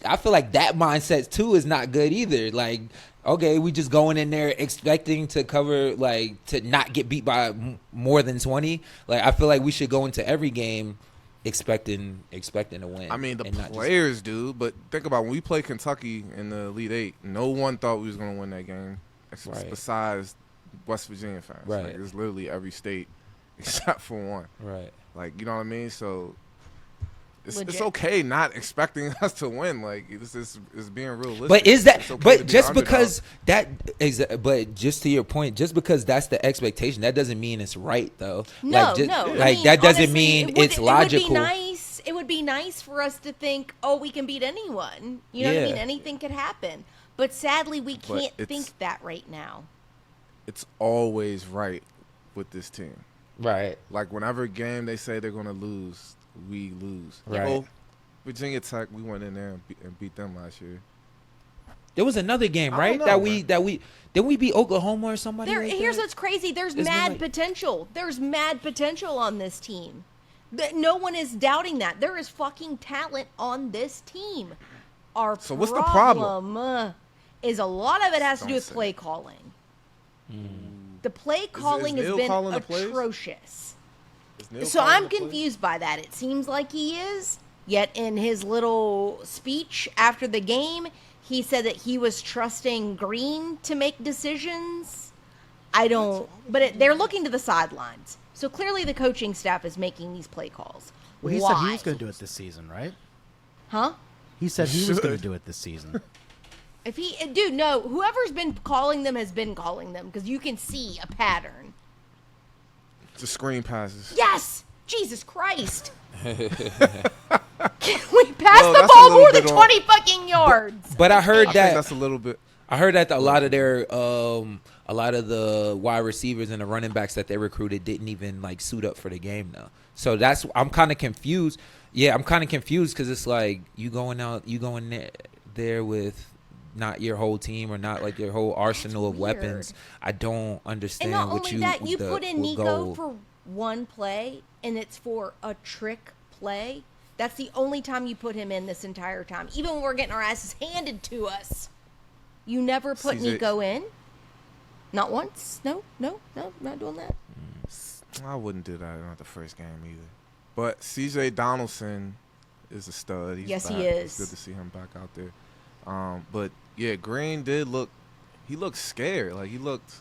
I feel like that mindset too is not good either. Like, okay, we just going in there expecting to cover, like to not get beat by more than 20. Like, I feel like we should go into every game expecting to win. I mean, the and not just- players do, but think about when we played Kentucky in the Elite Eight. No one thought we was going to win that game, Right. besides West Virginia fans. Right. Like, it's literally every state except for one. right. Like, you know what I mean? So it's okay not expecting us to win. Like it's being realistic. But is that? It's okay to But be just the underdog. because that is, but just to your point, just because that's the expectation, that doesn't mean it's right, though. No, like, just, no. Like I mean, that doesn't honestly, mean it would, it's logical. It would be nice for us to think, oh, we can beat anyone. You know what I mean? Yeah. Anything could happen. But sadly, we But can't it's- think that right now. it's always right with this team. Right. Like whenever game they say they're gonna lose, we lose. Right. Oh, Virginia Tech, we went in there and beat them last year. There was another game, I right? don't know, Didn't we beat Oklahoma or somebody? There, like here's that? what's crazy. There's It's been mad like- potential. There's mad potential on this team. No one is doubting that. There is fucking talent on this team. Our So what's the problem? Is a lot of it has to do Don't with say play calling. The play calling has Neal been calling the plays? atrocious. Is Neal So calling I'm the plays? confused by that. It seems like he is. Yet in his little speech after the game, he said that he was trusting Greene to make decisions. I don't. But they're looking to the sidelines. So clearly the coaching staff is making these play calls. Well, he Why? said he was going to do it this season, right? Huh? He said he was going to Should. do it this season. If he, dude, no. Whoever's been calling them has been calling them because you can see a pattern. Just screen passes. Yes, Jesus Christ. we passed Well, the that's a ball little more than bit on- 20 fucking yards. But I heard I think that. that's a little bit. I heard that a lot of the wide receivers and the running backs that they recruited didn't even like suit up for the game though. So I'm kind of confused. Yeah, I'm kind of confused because it's like you going there with not your whole team or not like your whole arsenal of weird. weapons. I don't understand And not what only that, you put in what Nico goal. for one play, and it's for a trick play. That's the only time you put him in this entire time. Even when we're getting our asses handed to us, you never put CJ Nico in. Not once. No, not doing that. I wouldn't do that not the first game either. But CJ Donaldson is a stud. He's Yes, he back. is. It's good to see him back out there. But yeah, Greene he looked scared. Like he looked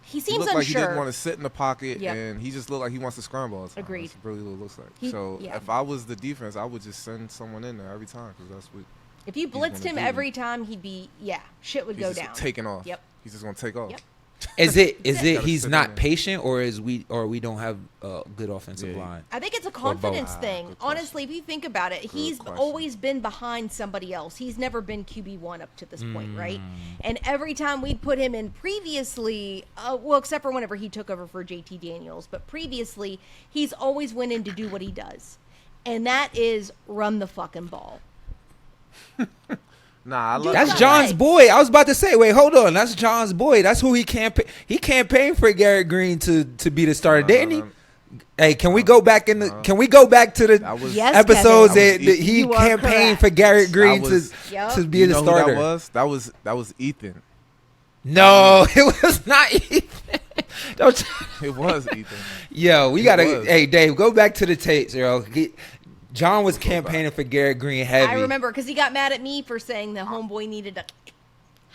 Seems like he unsure. didn't want to sit in the pocket, Yep. and he just looked like he wants to scramble all the time. Agreed. That's really what it looks like. Yeah. If I was the defense, I would just send someone in there every time because that's what If you he's blitzed gonna him do. every time, shit would he's go just down. taking off. Yep. He's just gonna take off. Yep. Is it Gotta he's sit not there. patient or we don't have a good offensive Yeah. line? I think it's a both. confidence Ah, thing. good question. Honestly, if you think about it, he's question. always been behind somebody else. He's never been QB1 up to this point, right? And every time we'd put him in previously, well, except for whenever he took over for JT Daniels, but previously, he's always went in to do what he does. And that is run the fucking ball. Nah, I love That's got John's legs. boy. I was about to say, wait, hold on. That's John's boy. That's who he campaigned for Garrett Greene to be the starter, didn't he? Hey, can we go back to the That was Yes, episodes Kevin. that he You are campaigned correct. for Garrett Greene was- Yup. to be you the know who starter? that was Ethan. No, it was not Ethan. Don't It was Ethan. Yo, we It gotta. was. Hey, Dave, go back to the tapes, yo. John was campaigning for Garrett Greene heavy. I remember because he got mad at me for saying the homeboy needed to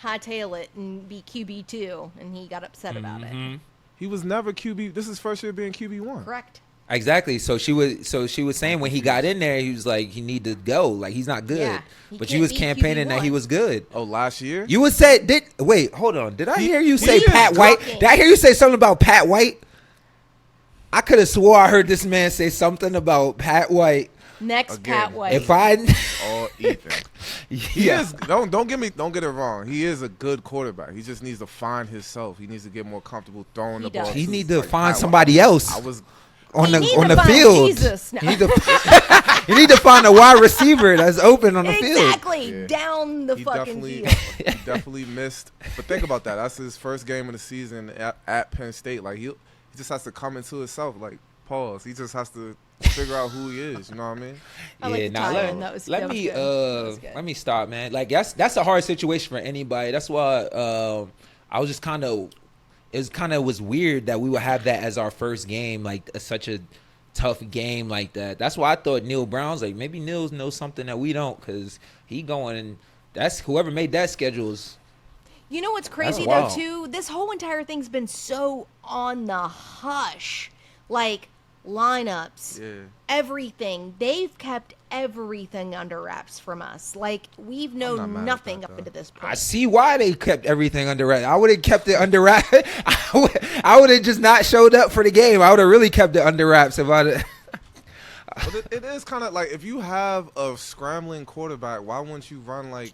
hightail it and be QB2, and he got upset about it. He was never QB. This is his first year being QB1. Correct. Exactly. So she was saying when he got in there, he was like, he need to go. Like he's not good. Yeah, he But can't you was be campaigning that he QB1. was good. Oh, last year? You would say wait, hold on. Did I hear you say is Pat White? talking. Did I hear you say something about Pat White? I could have swore I heard this man say something about Pat White. Next, Again, Pat White. If I Oh, Ethan. He yeah. is. Don't get it wrong. He is a good quarterback. He just needs to find himself. He needs to get more comfortable throwing the He ball. does. He to, need to like, find Pat somebody White. else. I was. on You need the to find field. Jesus now. You need to find a wide receiper that's open on the field. Exactly. Yeah. Down the He fucking definitely, field. he definitely missed. But think about that. That's his first game of the season at Penn State. Like he just has to come into himself. Like pause. He just has to figure out who he is. You know what I mean? I like the tie-in. That was- let that was me good. That was good. let me stop, man. Like that's a hard situation for anybody. That's why I was just kind of was weird that we would have that as our first game, like such a tough game like that. That's why I thought Neal Brown's like maybe Neal knows something that we don't because he going. That's whoever made that schedule's. You know what's crazy though wild. too? This whole entire thing's been so on the hush. Like lineups, Yeah. everything. They've kept everything under wraps from us. Like, we've not known mad at nothing that, up though. into this I point. see why they kept everything under wraps. I would have kept it under wraps. I would have just not showed up for the game. I would have really kept it under wraps if I'd. But it is kind of like if you have a scrambling quarterback, why wouldn't you run like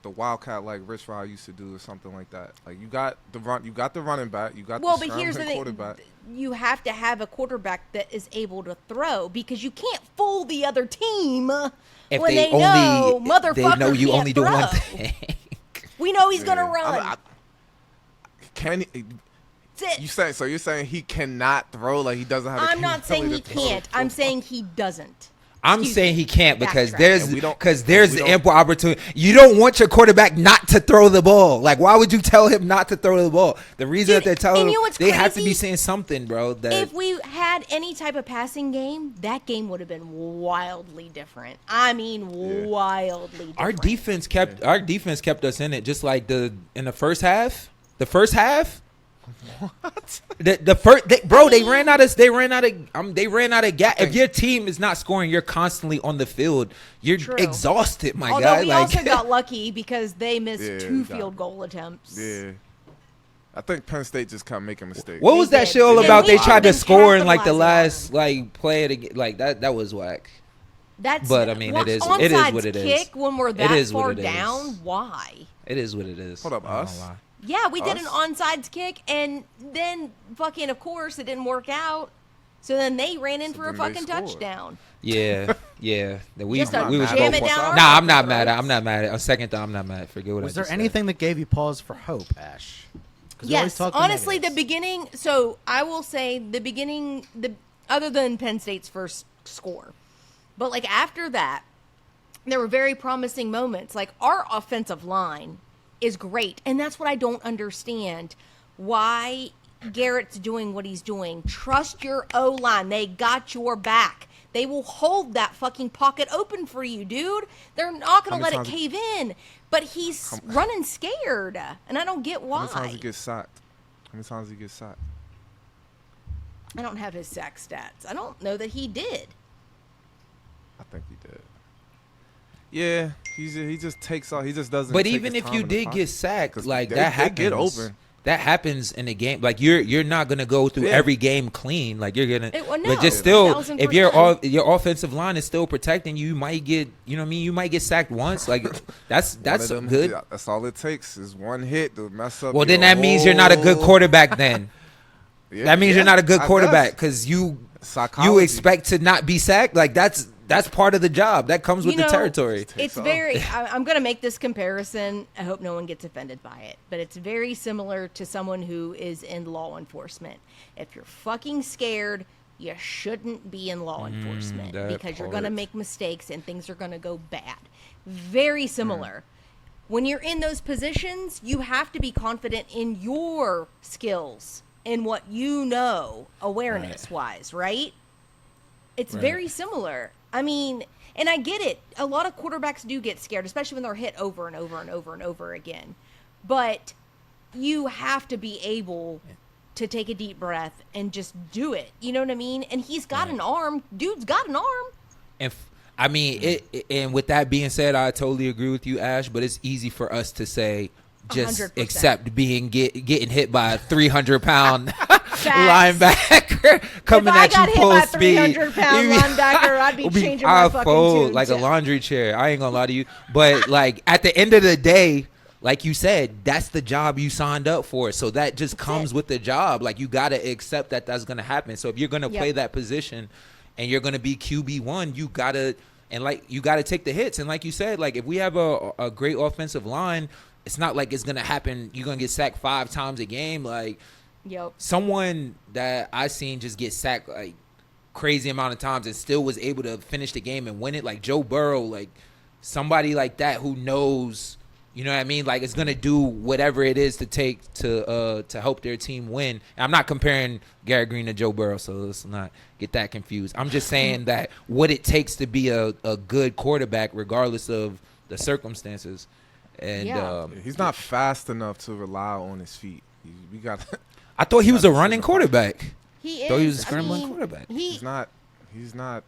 the Wildcat like Rich Rod used to do or something like that? Like you got the running back, you got Well, the but here's the scrambling thing. quarterback. You have to have a quarterback that is able to throw because you can't fool the other team If when they know only, motherfucker they know you can't only do throw. one thing. We know he's gonna Yeah. run. Can he? That's it. You're saying he cannot throw, like he doesn't have. I'm not saying he can't. I'm saying he doesn't. I'm Excuse saying me. he can't because Backtrack. And we don't- there's we don't- ample opportunity. You don't want your quarterback not to throw the ball. Like, why would you tell him not to throw the ball? The reason Dude, that they're telling and him, you know what's they have to be crazy? saying something, bro. That If we had any type of passing game, that game would have been wildly different. I mean, wildly different. our defense kept us in it, just like in the first half. The first half. What? They ran out of gas. If your team is not scoring, you're constantly on the field. You're True. exhausted, my Although guy. we Like, also got lucky because they missed Yeah, two we got field goal attempts. Yeah. I think Penn State just kept making mistakes. what They was that did. shit all And about? we They tried to should've score in like the capitalized last like play of the game. Like that was whack. That's But, I mean, it is what onside it is. kick when we're It that is what far it is. down. Why? It is what it is. Hold up, us? Yeah, we did Us? an onside kick, and then fucking, of course, it didn't work out. So then they ran in So for a then they fucking scored. touchdown. Yeah. We Just to we was jam both. it down our Nah, I'm not throats. mad at. I'm not mad at. On second thought, I'm not mad. Forget what I Was there just said. anything that gave you pause for hope, Ash? 'Cause we always Yes, talk the honestly, the negatives. beginning. So I will say the beginning. Other than Penn State's first score, but like after that, there were very promising moments. Like our offensive line is great, and that's what I don't understand. Why Garrett's doing what he's doing. Trust your O-line. They got your back. They will hold that fucking pocket open for you, dude. They're not going to How let many it cave in. But he's running scared, and I don't get How why. many times he gets sacked? How many times he gets sacked? I don't have his sack stats. I don't know that he did. I think he did. Yeah, he just takes off. He just doesn't. But take even his if time you in the did pocket. get sacked, 'Cause like they that happens. get open. That happens in a game. Like you're not gonna go through Yeah. every game clean. Like you're gonna. Well, But no, just still, 1000%. if your offensive line is still protecting you, you might get. You know what I mean? You might get sacked once. Like that's One of them- good. yeah, that's all it takes is one hit to mess up. Well, then your that means you're not a good whole- quarterback. Then Yeah, that means yeah, you're not a good I quarterback guess. because you Psychology. expect to not be sacked. Like that's part of the job. That comes with You the know, territory. It's very. I'm going to make this comparison. I hope no one gets offended by it, but it's very similar to someone who is in law enforcement. If you're fucking scared, you shouldn't be in law enforcement that because you're going to part. make mistakes and things are going to go bad. Very similar. When you're in those positions, you have to be confident in your skills and what you know, awareness wise, right? It's very similar. I mean, and I get it. A lot of quarterbacks do get scared, especially when they're hit over and over and over and over again. But you have to be able to take a deep breath and just do it. You know what I mean? And he's got an arm. Dude's got an arm. And I mean, and with that being said, I totally agree with you, Ash. But it's easy for us to say, just 100%. accept getting hit by a 300-pound linebacker coming If I at got you hit by full a speed. 300-pound linebacker, I'd be changing my I'll fucking fold tune, like a too. laundry chair. I ain't gonna lie to you, but like at the end of the day, like you said, that's the job you signed up for. So that just comes with the job. Like you gotta accept that that's gonna happen. So if you're gonna play that position and you're gonna be QB1, you gotta take the hits. And like you said, like if we have a great offensive line, it's not like it's gonna happen. You're gonna get sacked 5 times a game. Like someone that I seen just get sacked like crazy amount of times and still was able to finish the game and win it. Like Joe Burrow, like somebody like that who knows, you know what I mean? Like it's gonna do whatever it is to take to help their team win. And I'm not comparing Garrett Greene to Joe Burrow, so let's not get that confused. I'm just saying that what it takes to be a good quarterback, regardless of the circumstances. And he's not fast enough to rely on his feet. We got. I thought he was a running quarterback. He is. Though he was a I scrambling mean, quarterback. He's not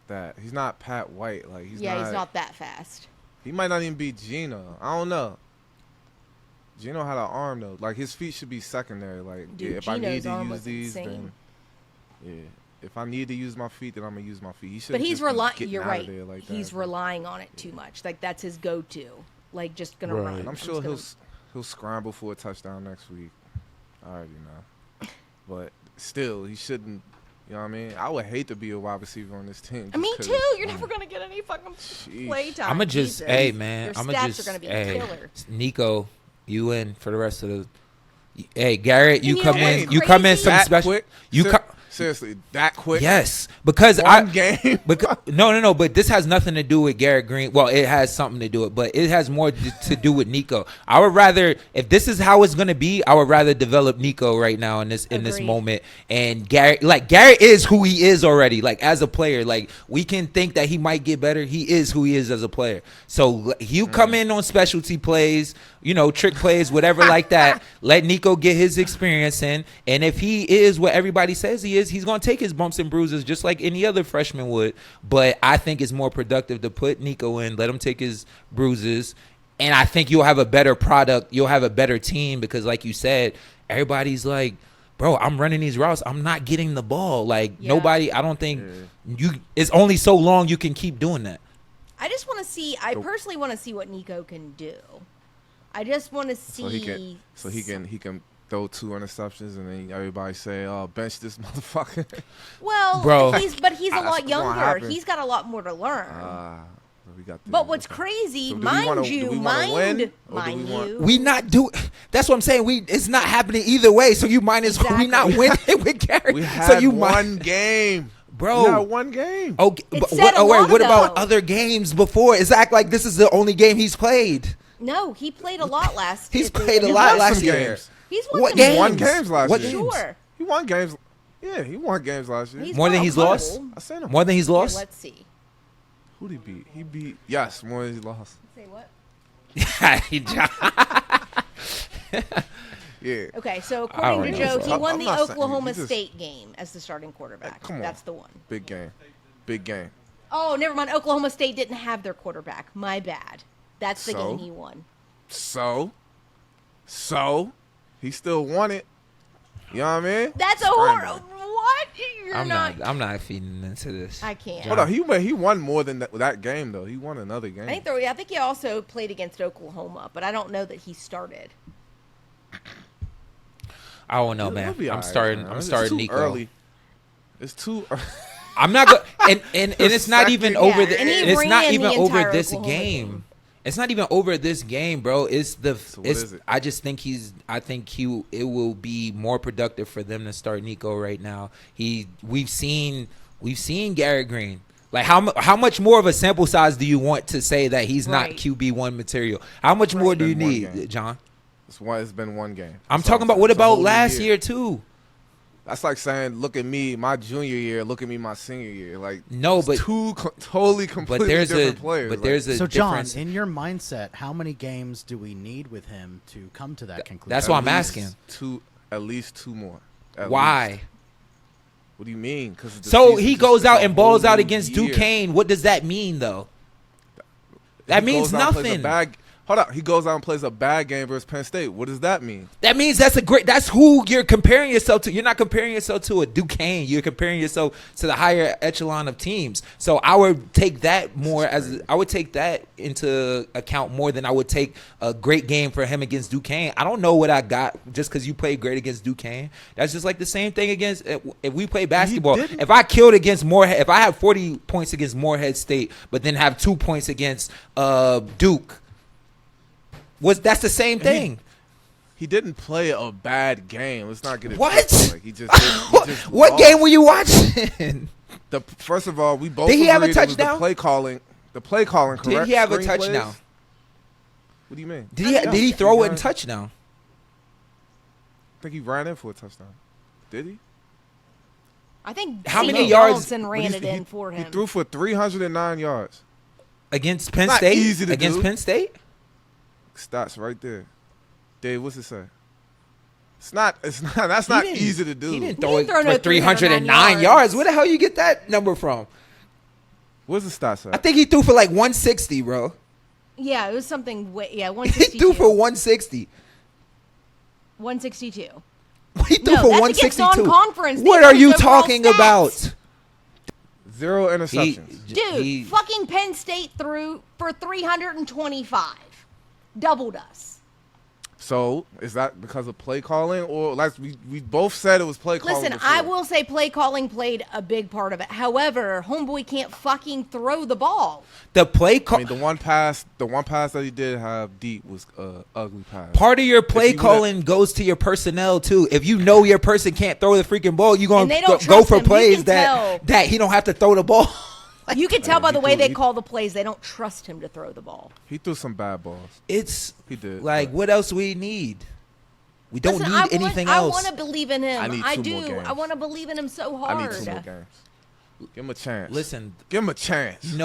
that. He's not Pat White. Like he's not that fast. He might not even be Geno. I don't know. Geno had an arm though. Like his feet should be secondary. Like Dude, if I need Geno's to arm use was these, insane. then yeah. If I need to use my feet, then I'm gonna use my feet. He should. But he's relying. You're out right. Of there like He's that. relying on it too much. Like that's his go-to. Like just gonna Right. run. I'm sure just he'll scramble for a touchdown next week. I already know. But still, he shouldn't. You know what I mean? I would hate to be a wide receiver on this team. Me just too. 'cause- You're never gonna get any fucking Sheesh. play time. I'ma just, Jesus. hey man, Your I'ma stats just, are gonna be hey, killer. Nico, you in for the rest of the. Hey Garrett, you And come you know in. what's You come in crazy? some That special. quick? You come. Seriously, that quick? Yes, because One game? Because, no. But this has nothing to do with Garrett Greene. Well, it has something to do with, but it has more to do with Nico. I would rather, if this is how it's gonna be, I would rather develop Nico right now in this Agreed. moment. And Garrett is who he is already. Like as a player, like we can think that he might get better. He is who he is as a player. So you come in on specialty plays, trick plays, whatever like that. Let Nico get his experience in, and if he is what everybody says he is, he's going to take his bumps and bruises just like any other freshman would. But I think it's more productive to put Nico in, let him take his bruises, and I think you'll have a better product. You'll have a better team because, like you said, everybody's like, bro, I'm running these routes. I'm not getting the ball. Like nobody, I don't think it's only so long you can keep doing that. I just want to see. I personally want to see what Nico can do. I just want to see. So he can throw 2 interceptions and then everybody say, "Oh, bench this motherfucker." Well, Bro. he's a That's lot what's gonna younger. happen. He's got a lot more to learn. We got But what's crazy, So do we mind wanna- do we wanna win, or do we want- you. We not do. That's what I'm saying. It's not happening either way. So you might as well we not winning with Garrett. We had so you one might, game, bro. We had one game. Okay, It but said a lot, what about though. other games before? It's act like this is the only game he's played. No, he played a lot last. He's at the played end a of lot won last some year. games. He's won What some games? He won games last What year. games? Sure. He won games. Yeah, he won games last year. He's More than won a he's lost? couple. I seen him. More than he's Here, lost. let's see. Who'd he beat? He beat more than he lost. Say what? Yeah. Okay, so I according to don't know. Joe, he won I'm the not saying- Oklahoma you just- State game as the starting quarterback. Come on. That's the one. Big game. Big game. Oh, never mind. Oklahoma State didn't have their quarterback. My bad. That's the So? game he won. So he still won it. You know what I mean? That's a Scramble. horror. What? You're I'm not. not. I'm not feeding into this. I can't. Hold on, he won more than that game though. He won another game. I think he also played against Oklahoma, but I don't know that he started. I don't know, He'll man. be all I'm right, starting. man. I'm It's starting too Nico. Early. It's too. I'm not going, and it's not even second- over. Yeah, and he It's not ran even the over entire this Oklahoma game. game. It's not even over this game, bro. It's the. So what it's. is it? I just think he's. I think it will be more productive for them to start Nico right now. We've seen Garrett Greene. Like how much more of a sample size do you want to say that he's Right. not QB1 material? How much more do you Been one need, game. John? It's been one game. I'm That's talking all about what It's a about whole last year too? That's like saying, look at me, my junior year. Look at me, my senior year. Like No, it's but- two totally completely different players. but there's a So, John, difference. in your mindset, how many games do we need with him to come to that conclusion? That's At why I'm least asking. At least 2 more. At Why? least. What do you mean? Because So he goes out and balls out against Duquesne. What does that mean, though? That means nothing. Hold up. He goes out and plays a bad game versus Penn State. What does that mean? That means that's who you're comparing yourself to. You're not comparing yourself to a Duquesne. You're comparing yourself to the higher echelon of teams. So I would take that I would take that into account more than I would take a great game for him against Duquesne. I don't know what I got just because you played great against Duquesne. That's just like the same thing against if we play basketball. didn't. If I killed against Morehead, if I have 40 points against Morehead State, but then have 2 points against Duke. That's the same thing. He didn't play a bad game. Let's not get it What? twisted. Like, he just What lost. game were you watching? First of all, we both Did he have a agreed it was touchdown? The play calling, correct? Did he have a Screen plays? touchdown? What do you mean? Did he throw it in touchdown? I think he ran in for a touchdown. Did he? I think How C.J. many yards- Donaldson ran it in for him. He threw for 309 yards. Against Penn Not State? easy to Against do. Penn State? Stats right there. Dave, what's it say? It's not. That's not didn't- easy to do. He didn't He throw it didn't throw no for 309 309 yards. Where the hell you get that number from? Where's the stats at? I think he threw for like 160, bro. Yeah, it was something. He 162. threw for 160. 162. He threw No, for that's against 162. non-conference. What These are are you his overall talking stats. about? 0 interceptions. Dude, fucking Penn State threw for 325. Doubled us. So is that because of play calling, or like we both said it was play calling? Listen, before. I will say play calling played a big part of it. However, homeboy can't fucking throw the ball. The play call. I mean, the one pass that he did have deep was ugly pass. Part of your play If he would've- calling goes to your personnel too. If you know your person can't throw the freaking ball, you're And gonna they don't go trust for him. You plays can that tell. he don't have to throw the ball. You can tell by the he way threw- they he- call the plays, they don't trust him to throw the ball. He threw some bad balls. It's He did. like, but what else do we need? We don't Listen, need anything I else. want to believe in him. I need I 2 do. more games. I want to believe in him so I hard. need 2 more games. Give him a chance. Listen, Give him a chance. you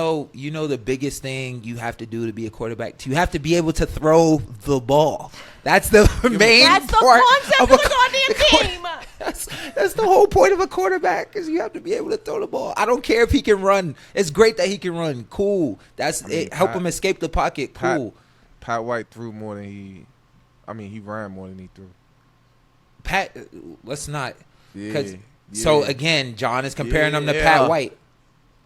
know the biggest thing you have to do to be a quarterback. You have to be able to throw the ball. That's the main That's the part concept of a the goddamn game. That's the whole point of a quarterback is you have to be able to throw the ball. I don't care if he can run. It's great that he can run. Cool. That's it. Help him escape the pocket. Cool. Pat White threw more than he. I mean, he ran more than he threw. Pat, let's not. Yeah. So again, John is comparing him to Yeah. Pat White.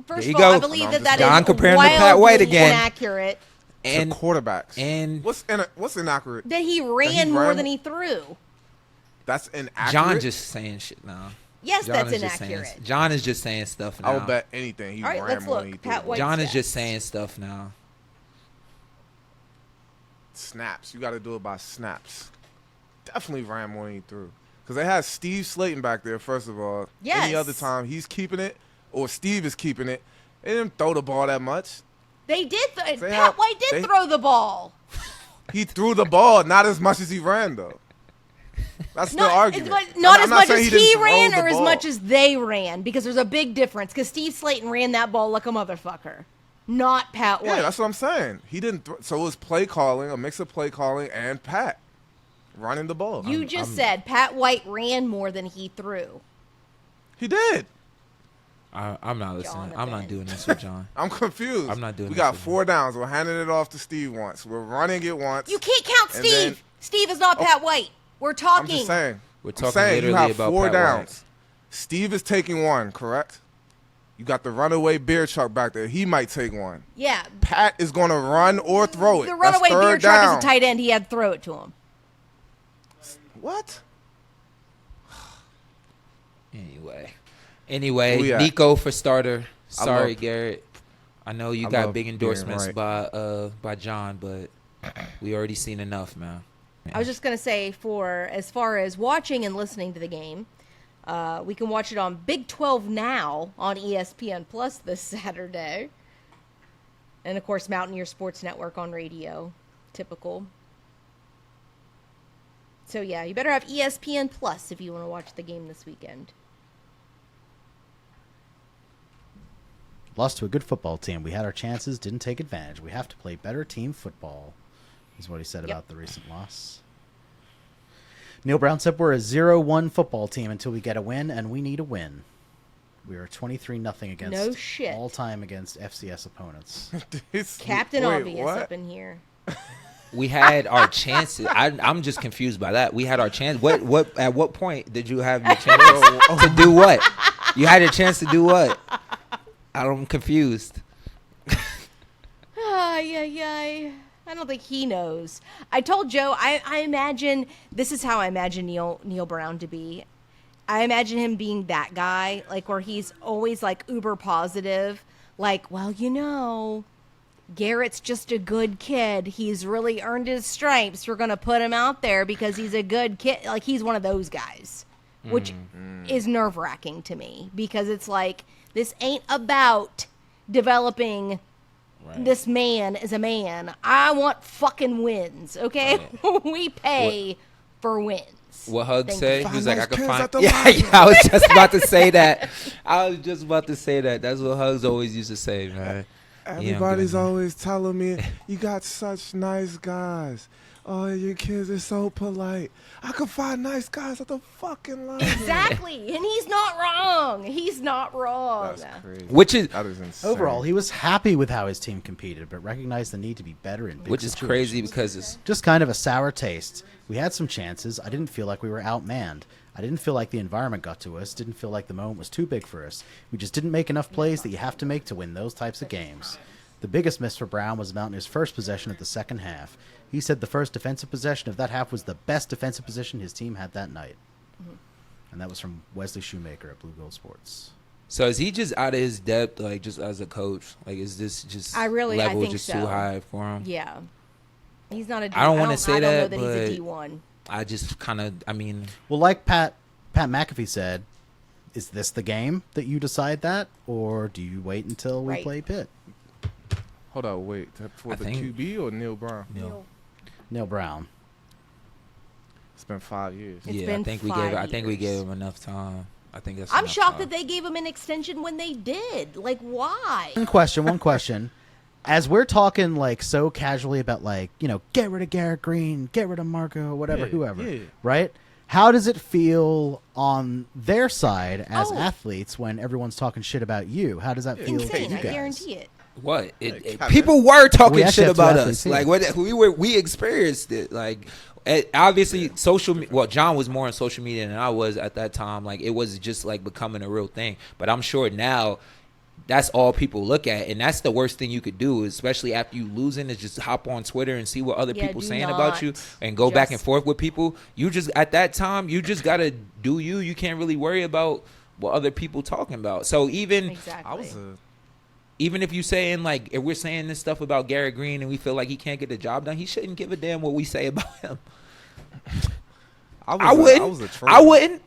First There of you all, I go. believe No, that I'm that just- John is comparing him to Pat White wildly again. inaccurate. And to quarterbacks. and What's inaccurate? That he ran more ran- than he threw. That's inaccurate. John just saying shit now. Yes, John that's is just saying- inaccurate. John is just saying stuff now. I would bet anything he All right, ran let's more look. than he threw. Pat White- John is stats. just saying stuff now. Snaps. You got to do it by snaps. Definitely ran more than he threw. Because they had Steve Slayton back there, first of all. Yes. Any other time he's keeping it or Steve is keeping it, they didn't throw the ball that much. They did. Pat have- White did they- throw the ball. He threw the ball, not as much as he ran, though. That's the argument. Not I'm as not much saying as didn't he throw ran the or as ball. much as they ran, because there's a big difference. Because Steve Slayton ran that ball like a motherfucker, not Pat White. Yeah, that's what I'm saying. He didn't. So it was play calling, a mix of play calling and Pat running the ball. You just said Pat White ran more than he threw. He did. I'm not listening. I'm not Jonathan. doing this with John. I'm confused. I'm not doing We this got with 4 downs. We're handing it off to Steve once. We're running it once. You can't count And Steve. then- Steve is not Pat White. We're I'm talking. just saying. We're I'm talking saying you literally have about 4 Pat downs. White. Steve is taking 1, correct? You got the runaway beer truck back there. He might take 1. Yeah. Pat is going to run or throw it. The That's runaway beer third truck down. is a tight end. He had to throw it to him. What? Anyway, Who we at? Nico for starter. I Sorry, love- Garrett. I know you I got love big being endorsements right. by John, but we already seen enough, man. I was just gonna say, for as far as watching and listening to the game, we can watch it on Big 12 Now on ESPN Plus this Saturday, and of course Mountaineer Sports Network on radio. Typical. So yeah, you better have ESPN Plus if you want to watch the game this weekend. Lost to a good football team. We had our chances, didn't take advantage. We have to play better team football, is what he said Yep. about the recent loss. Neal Brown said we're a 0-1 football team until we get a win, and we need a win. We are 23-0 against No shit. all time against FCS opponents. Captain Wait, Obvious what? up in here. We had our chances. I'm just confused by that. We had our chance. What? At what point did you have your chance to do what? You had your chance to do what? I'm confused. I don't think he knows. I told Joe, I imagine, this is how I imagine Neal Brown to be. I imagine him being that guy, like where he's always like uber positive, like, well, you know, Garrett's just a good kid. He's really earned his stripes. We're going to put him out there because he's a good kid. Like, he's one of those guys, which is nerve-wracking to me because it's like, this ain't about developing this man as a man. I want fucking wins, okay? We pay for wins. What Hug Thank say? you. He was like, I Find could those find. kids at the Yeah, I was just about to say that. That's what Hugs always used to say, man. Everybody's always telling me, you got such nice guys. oh, your kids are so polite. I could find nice guys at the fucking line. Exactly, and he's not wrong. He's not wrong. That's crazy. That is insane. Overall, he was happy with how his team competed, but recognized the need to be better in big Which is situations. crazy because it's Just kind of a sour taste. We had some chances. I didn't feel like we were outmanned. I didn't feel like the environment got to us. Didn't feel like the moment was too big for us. We just didn't make enough plays that you have to make to win those types of games. The biggest miss for Brown was Mountaineers' first possession of the second half. He said the first defensive possession of that half was the best defensive position his team had that night. And that was from Wesley Shoemaker at Blue Gold Sports. So is he just out of his depth, like just as a coach? Like, is this just I level think just so. too high for him? Yeah, he's not a. I don't want to say I don't know that, that but he's a D1. I just kind of, I mean, Well, like Pat McAfee said, is this the game that you decide that, or do you wait until we Right. play Pitt? Hold on, wait. For I the think- QB or Neal Brown? Neal Brown. It's been 5 years. It's yeah, been I think we 5 gave years. him enough time. I think that's. I'm enough shocked time. that they gave him an extension when they did. Like, why? One question. As we're talking like so casually about like, get rid of Garrett Greene, get rid of Marco, whatever, Yeah, whoever, yeah. right? How does it feel on their side as Oh. athletes when everyone's talking shit about you? How does that feel to Insane, you I guys? guarantee it. What? Kevin. People were We talking actually shit have two about athletes us. here. Like we experienced it. Like obviously well, John was more on social media than I was at that time. Like it was just like becoming a real thing. But I'm sure now that's all people look at, and that's the worst thing you could do, especially after you losing, is just hop on Twitter and see what other Yeah, people do saying about you not and go back and just- forth with people. You just at that time, you just gotta do you. You can't really worry about what other people talking about. So even Exactly. even if you saying like if we're saying this stuff about Garrett Greene and we feel like he can't get the job done, he shouldn't give a damn what we say about him. I wouldn't. I was a troll. I wouldn't.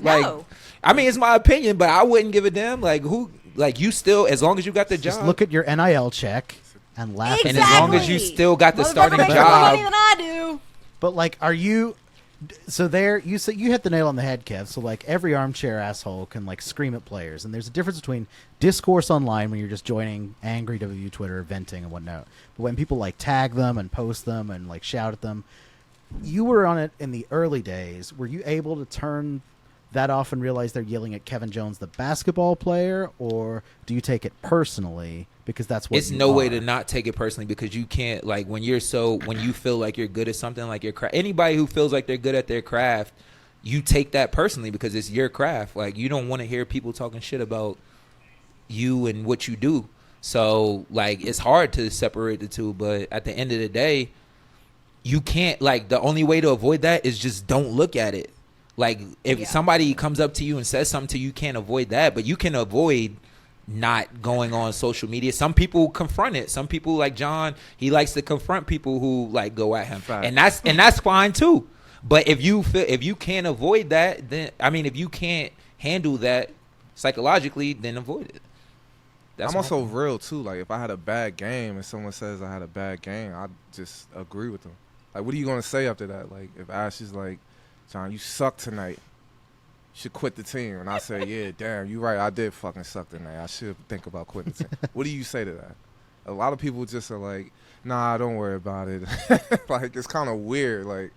like, No. I mean, it's my opinion, but I wouldn't give a damn. Like who? Like you still, as long as you got the Just job, look at your NIL check and laugh. And as long as you still got the Motherfucker starting makes more job. money than I do. But like, are you? So there, you said you hit the nail on the head, Kev. So like, every armchair asshole can like scream at players, and there's a difference between discourse online when you're just joining angry WVU Twitter, venting and whatnot. But when people like tag them and post them and like shout at them, you were on it in the early days. Were you able to turn that off and realize they're yelling at Kevin Jones, the basketball player, or do you take it personally because that's what It's you no way are? to not take it personally because you can't like when you feel like you're good at something like your craft. Anybody who feels like they're good at their craft, you take that personally because it's your craft. Like you don't want to hear people talking shit about you and what you do. So like it's hard to separate the two, but at the end of the day, you can't like the only way to avoid that is just don't look at it. Like if somebody comes up to you and says something to you, you can't avoid that, but you can avoid not going on social media. Some people confront it. Some people like John, he likes to confront people who like go at him. Fact. And that's fine too. But if you can't avoid that, then if you can't handle that psychologically, then avoid it. I'm also real too. Like if I had a bad game and someone says I had a bad game, I just agree with them. Like what are you gonna say after that? Like if Ash is like, John, you suck tonight. You should quit the team. And I say, yeah, damn, you right. I did fucking suck tonight. I should think about quitting the team. What do you say to that? A lot of people just are like, nah, don't worry about it. Like it's kind of weird. Like,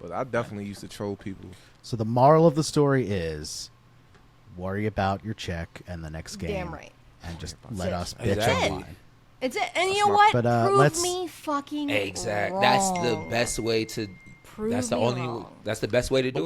but I definitely used to troll people. So the moral of the story is, worry about your check and the next game. Damn right. And just That's let it. us bitch Exactly. and whine. It's it. And you know what? But, Prove let's- me fucking Exactly. wrong. That's the best way to. Prove That's the me only. wrong. That's the best way to do it.